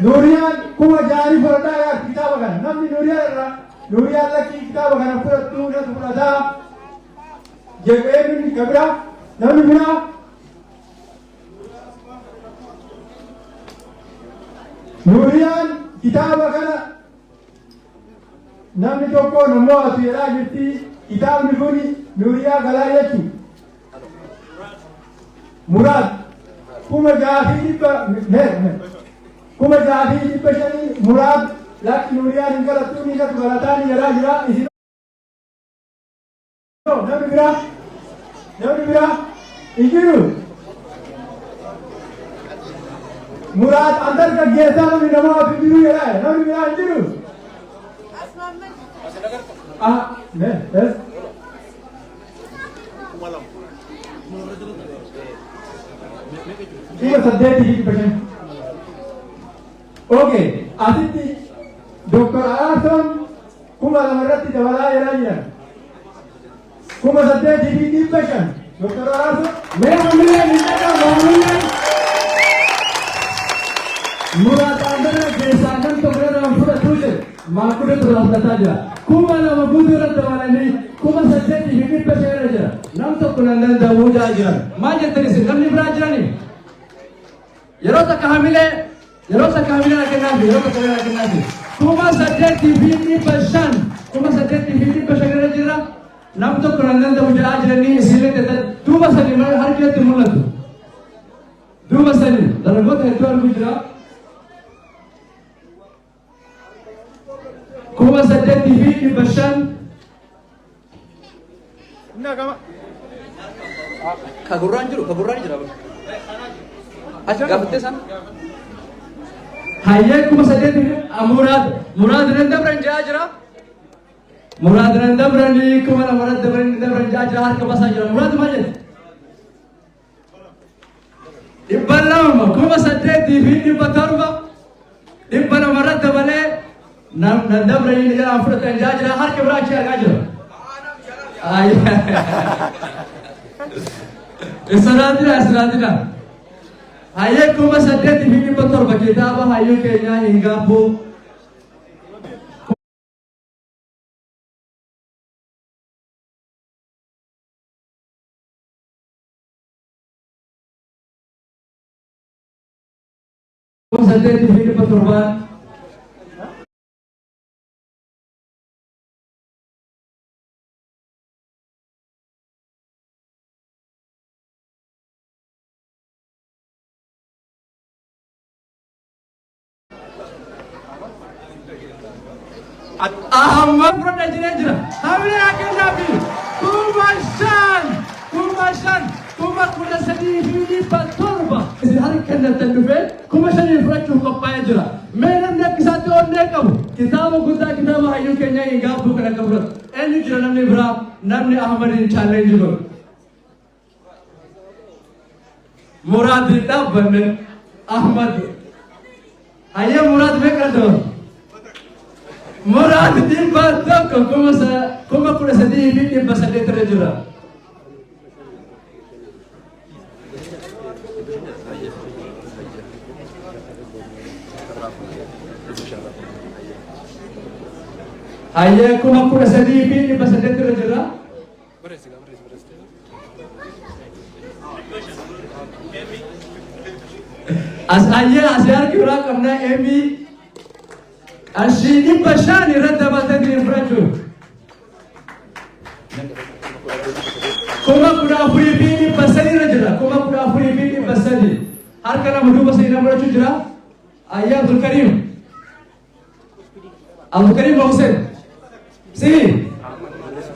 Nuuriyaan kuma jaanii fudhadhaa yaadu kitaaba kana namni Nuuriyaan irraa Nuuriyaan lakkii kitaaba kana fudhattuu natu fudhataa jedhu eenyuti ka biraa namni biraa Nuuriyaan kitaaba kana namni tokko namoo atu jedhaa jirti. Kitaabni kun Nuuriyaa Galaa jechuudha. Muraad kuma jaafii dhibba shanii Muraad lakki Nuuriyaan hin galattuu ni gatu galataan jedhaa jira. Namni biraa hin jiru. Muraad antar gaggeessaa namni namoo atu jiru jedhaa namni biraa hin jiru. Kuma saddeeti dhibba shan. Okay, asitti Dr. Araarsoon kuma lama irratti dabalaa jedhaa jiran. Kuma saddeeti dhibba shan. Dr. Araarsoon Muraad Andana keessaa kan tokko irraa fudhatuu jedhe maakuudha irraa fudhataa jira. Kuma lama guutuu irratti dabalanii kuma saddeeti dhibba shan irra jira. Nam tokko nan danda'uu jaa jiran. Maal jettan isin namni biraa jiranii? Yeroo takka hamilee na kennaafi kuma saddeetii fi dhibba shan irra jira. Nam tokko nan danda'uu jaa jiranii isinillee duuba sanii harkatti mul'atu. Duuba sanii dargaggoota hedduu arguu jira. Kuma saddeetii fi dhibba shan. Ka gurraan jira. Gaafattee sana? Hayyee kuma saddeetii fi Muraad nan dabran jaa jira. Muraad nan dabranii kuma lama dabran jaa jira harka basaa jira. Muraad maal jedhe? Dhibba lama kuma saddeetii fi dhibba torba dhibba lama irratti dabalee nan dabranii jala fudhatan jaa jira harka biraa achi argaa jira. Isanaatidha. Hayyee kuma saddeetii fi dhibba torba kitaaba hayyuu keenyaa hin gaabbu saddeetii fi dhibba torbaan Ahmad Prada Jira Hamil akan Nabi Kumasan Kuma kuda sedih ini patorba hari kena tendufe kumasan ini fracu kapaya jira menam nak satu onde kamu kita mau hayu kenya inga bukan kabur ini jira namni bra namni Ahmad ini challenge lo Murad tabban Ahmad ayah Murad bekerja Murad din batok kuma kuda sedih ini pasal terjura Ayah kuma kuda sedih ini pasal terjura asyar kira karena Emi Ashini Bashani rada batagri fraju kuma kuda afuri bini basali rajula kuma kuda afuri bini basali har kana mudu basali namra chujra ayya Abdul Karim Hussein si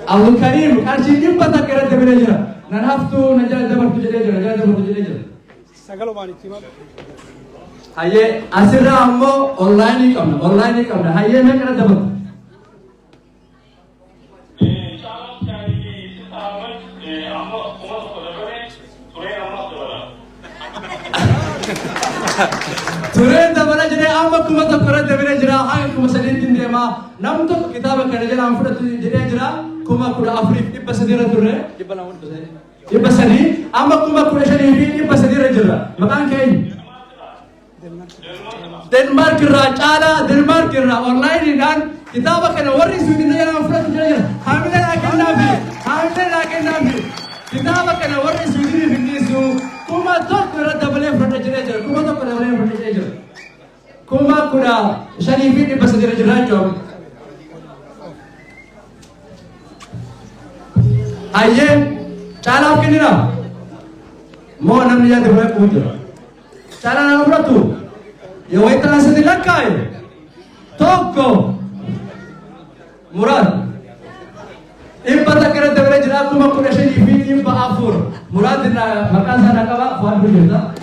Abdul Karim ashini pata kera debele jira nan haftu najal dabar tujele jira sagalo mani tima Haye asira ammo online kamna haye me kara dabat Turen dabala jere amma kuma to kara dabere jira haye kuma sadin dinde ma nam to kitaba kana jira am fuda jere jira kuma kuda afrik ibasadira turre ibasadi amma kuma kuda shari ibasadira jira makan kai Denmark ra online dan kitaba kana warri sudi na yana frat jaya hamila akan nabi kitaba kana warri sudi ni bindisu kuma to kura dabale frat jaya kuma kura sharifi ni basadira jara job aye chala kinira mo namni ya debra pujra chala na fratu Yo ita sa dilakay. Toko. Murad. Impata kira devre jira kuma kuna shani fi impa afur. Murad na makasa na kawa fuad bujeta.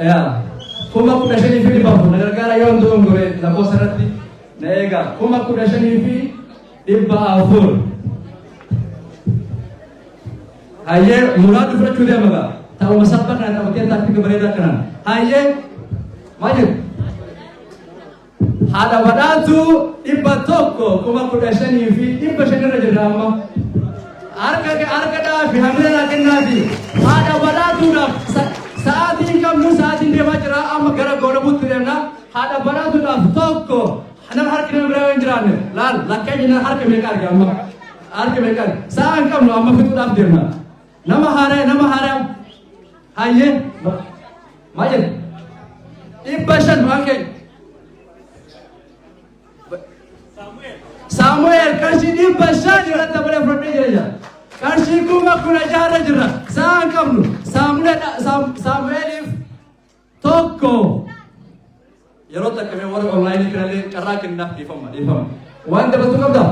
Ya. Kuma kuna shani fi impa afur. Nagar yon dum gore la posarati. Nega. Kuma kuna shani fi impa afur. Aye Murad fura chude maga. Tahu masabbar na tahu kita takti kebereda kanan. Aye Majid Hada badatu ibba tokko kuma kuda shani fi ibba shani rajama arka da fi hamdana kinnabi hada badatu da saati kam nu saati de majra am gara gona butrena hada badatu da tokko hanan harkina brawen jirane lal lakkajina harke me kar ga amma harke me kar saan kam no amma fitu daf derna nama hare haye Majid Ibashan bangke Samuel kashi ibashan jira tabale frote jira kashi kuma kuna jara jira saan kamnu Samuel Toko Yaro tak kami war online kirale karakin dah di fama wan dapat tu kabda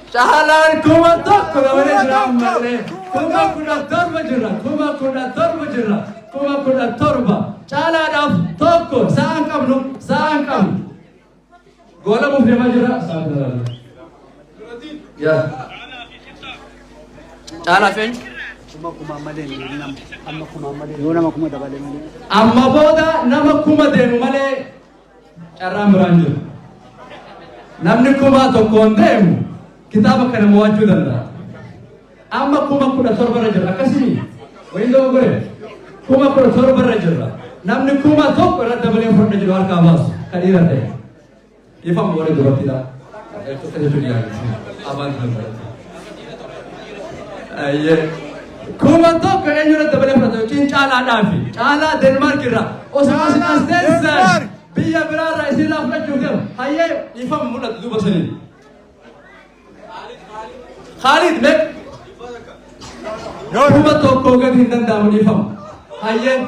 Chahalan kuma Toko lamane jira amale kuma kuna torba chala daf Toko saan kamnu gola mu prema jira ya chala fen amma boda nama kuma denu male caram ranju namni kuma to kondemu kitaba kana mawajudanda amma kuma kuda torba rajul akasini windo gore kuma kuda torba rajul namni kuma to rada bale fronde rajul har ka bas kadira te ifam gore dorotida to tete dunia aban aye kuma tokko eenyuun dabalee fudhata yookiin caalaadhaafi caalaa Denmaark irraa osoo isin as teessan biyya biraarraa isinirraa fudhachuuf deemu hayyee ifama mul'atu duuba saniin. Khalid meeq kuma tokko gadi hin danda'amu ifama hayyee.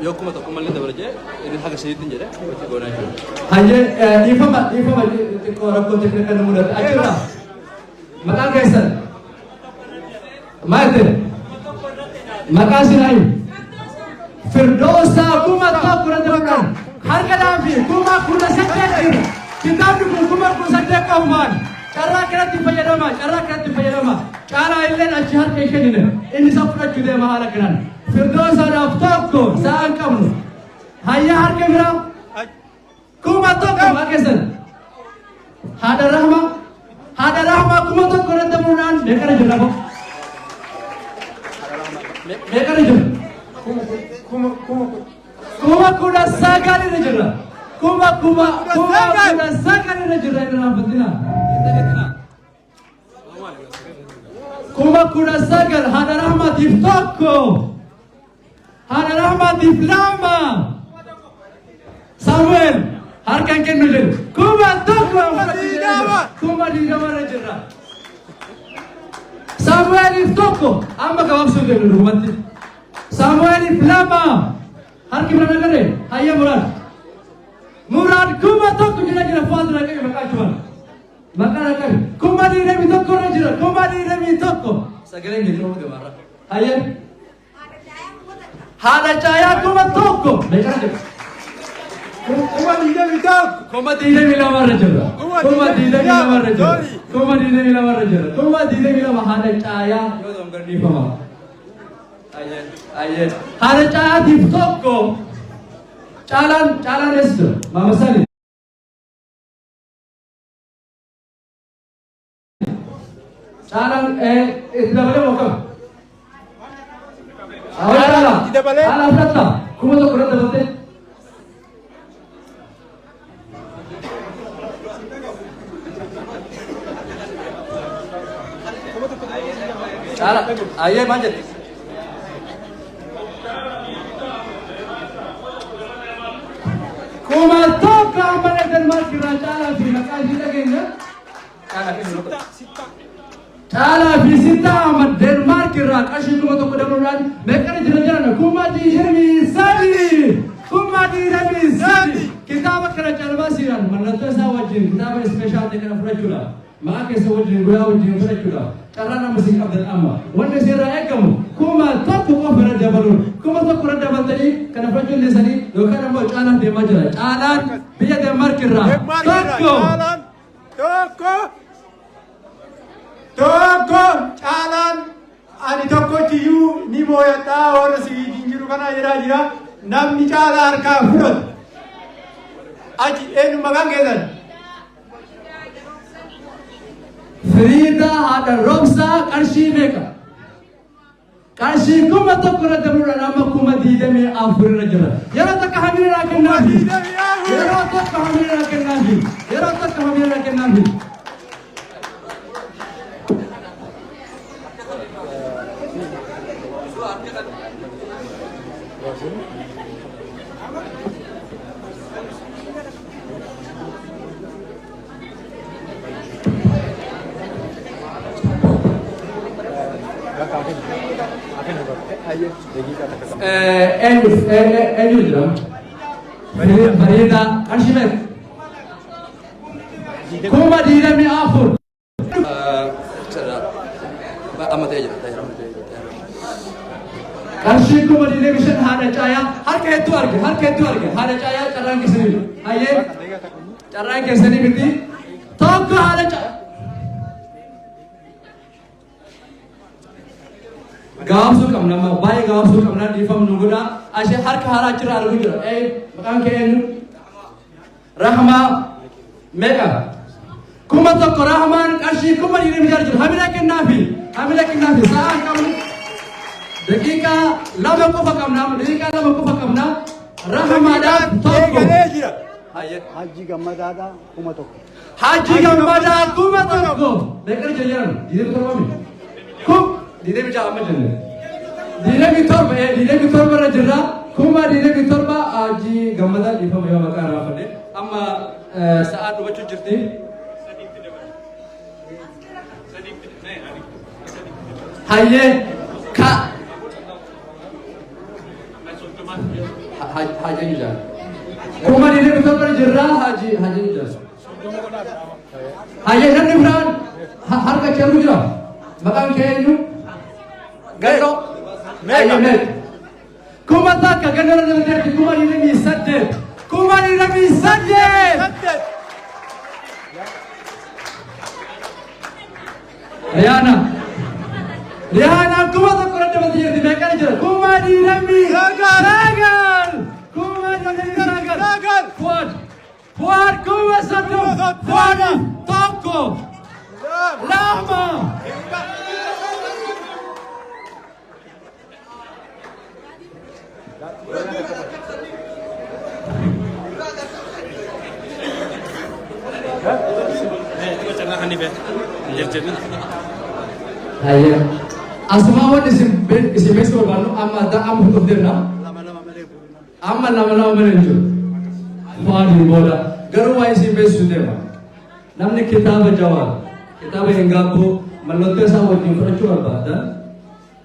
Yokuma tokko malee dabalee inni haga sadiitti jedhe itti goonaa jiru. Hayyee dhiifama xiqqoo rakkoo teeknikaa nama mudate achirraa maqaan keessan maal ta'e maqaan sinaayu Firdoosaa kuma tokko dabaluudhaan harka laafi kuma kudha saddeet jira kitaabni kun kuma kudha saddeet qabumaan carraa kanatti fayyadama caalaa illee achi harka hin kennine inni isa fudhachuu deema haala kanaan. Firdoosaadhaaf tokko sa'aan qabnu hayya harka biraa kuma tokko keessan haadha rahmaa kuma tokko irratti dabaluudhaan meeqana jira bo meeqana jira kuma kudha sagal irra jira kuma kudha sagal irra jira inni raaffatina kuma kudha sagal haadha rahmaatiif tokko Hana rahmatif lama Samuel harkan kennu jiru kuma tokko kuma diidama jira Samuel if tokko amma gabaabsuu kennu dhumatti Samuel if lama harki bira nagare hayya Murad kuma tokko jira faadra kee maqaa qabi kuma diidami tokko jira kuma diidami tokko sagaleen jiru gabaara hayya Hada cahaya kuma tokko meeqana jira kuma diidami tokko kuma diidami lama jira kuma diidami lama jira kuma diidami lama hada cahaya yoo dongar dhiifama ayyen hada cahayaatiif tokko caalaan eessa Mama Sali caalaan itti dabalee moo qaba Ala fata, kuma to kurang dapat. Ala, ayah manjat. Kuma to kamar Denmark kira cala fi makasih lagi ni. Cala visita amat Denmark kira kasih kuma to kudamulan. Mereka jalan-jalan kuma di sini kita kena calbasiran menentu sawajin kita spesial dengan fracula maka sawajin gua wajin fracula karena masih kabel amma wanda sira kamu kuma tokko ko fara jabalun kuma tokko rada batali kana fracula di sini do kana mo calan de majra calan biya de markira tokko calan ani tokko jiyu ni moyata ora sigi jinjiru kana jira namni cala harka fudhat aji enu magangedan Frida ada Roxa karshi meka karshi kuma tokko rada mura nama kuma didame afur rajara yara tak hamira kenabi yara tak hamira kenabi Farida Arshimek kuma didami afur Karshi kuma didami shan hada caya har ketu arge hada caya carang kesini aye carang kesini biti tokko hada caya Gawsu kamna ma bai gawsu kamna di fam nungguda ashe har ka hara cira argu jira makan ke Rahma mega kuma to Rahman kashi kuma ni mijar jira hamila ke nafi saan kamu dakika lama ko fa kamna rahamaadhaaf tokko. Haji gammadaadha kuma tokko. Haji gammadaa kuma tokko. Beekani jayyaan diidee torbaami. Kum diidee bijaa amma jenne. Diidee torba irra jirra. Kuma diidee torba haji gammadaa dhiifama yoo maqaa raafadhe. Amma sa'aa dhumachuu jirti. Hayyee ka haji jaan. Kuma diidee torba irra jirra haji jaan. Hayyee namni biraan harka keeruu jira. Maqaan kee eenyu? Gallo. Hayyee kuma takka gannara dandeetti kuma diidamii saddeet. Kuma diidamii saddeet. Riyaana kuma tokko irratti dabalatii jirti meeqaan jira? Kuma diidamii sagal. Kuma diidamii sagal. Fuad kuma soddom. Fuad tokko. Lama. Hayyee asuma waan isin beeksisa barbaadnu amma amma fudhatteerra amma lama malee hin jiru faadii booda garuu waa isin beeksisu deema namni kitaaba jawaa kitaaba hin gaabbu mallottee isaa wajjin fudhachuu barbaaddan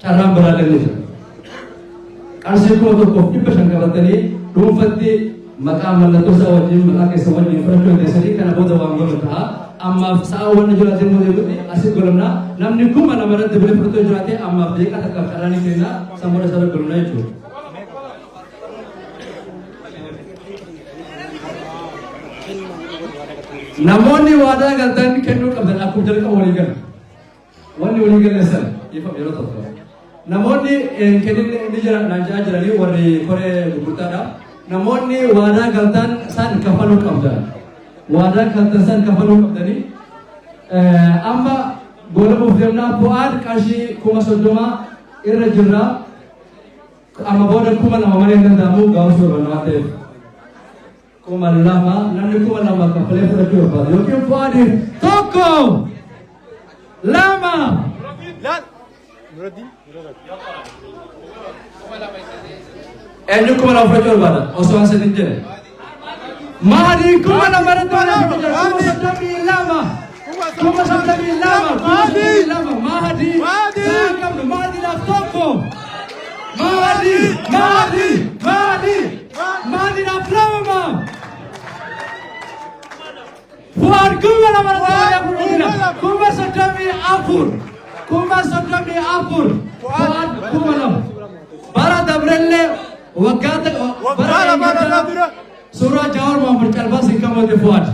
carraan biraallee ni jira qarshii kuma tokkoof 500 qabatanii dhuunfatti maqaa mallattoo isaa wajjin maqaa keessa wajjin fudhachuu dandeessanii kana booda waan godhu ta'a ammaaf sa'a waan jiraatee mootii asii golomna namni kuma namarratti bilee fudhatoo jiraatee ammaaf deeqaa takka qaranii kenna sammuu isaa golomna jechuudha. Namoonni waadaa galtan kennuu qabdan akkuma jalqaba walii galan. Wanni walii galan yeroo tokko. Namoonni kennin ni jira naanjaa jiranii warri koree gurgurtaadha. Namoonni waadaa galtan san kafaluu qabdan. Waadaa galtan san kafaluu qabdanii. Amma goolamuuf deemnaa bu'aan qarshii kuma 30 irra jirra. Amma booda kuma 2 malee hin danda'amu gaafuu barbaanna waan ta'eef. Kuma 2 namni kuma 2 kafalee fudhachuu barbaada yookiin bu'aaniif tokko lama. Eenyu kuma 2 fudhachuu barbaada osoo an sadin jedhe. Mahdi kuma 2 irratti waan kuma 32 Mahdi saakabnu Mahdi laaf tokko Mahdi laaf lama Fuad kuma 2 irratti kuma 34 Fuad kuma 2 bara dabrelle waggaata bara Surah Jawar Muhammad Calbas hingga mati Fuad.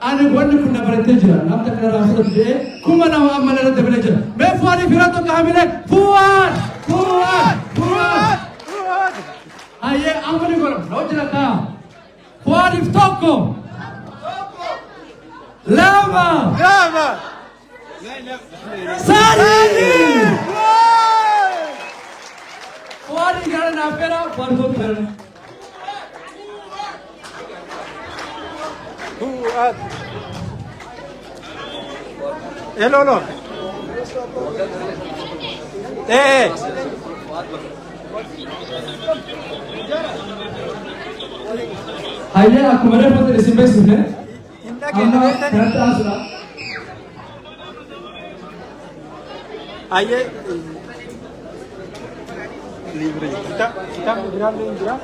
Ane wanni kun nabarate jira. Nam tak kena rasa de. Kuma nama amala de bela jira. Me Fuad firat to kahamile Fuad. Aye amali kolam. Lo jira ka. Fuad iftoko. Lama. Sari. Fuad igara na pera Fuad pera. Hello. Aye aku mana pun dari sini sini. Anda kata asal. Aye. Libre. Kita berjalan.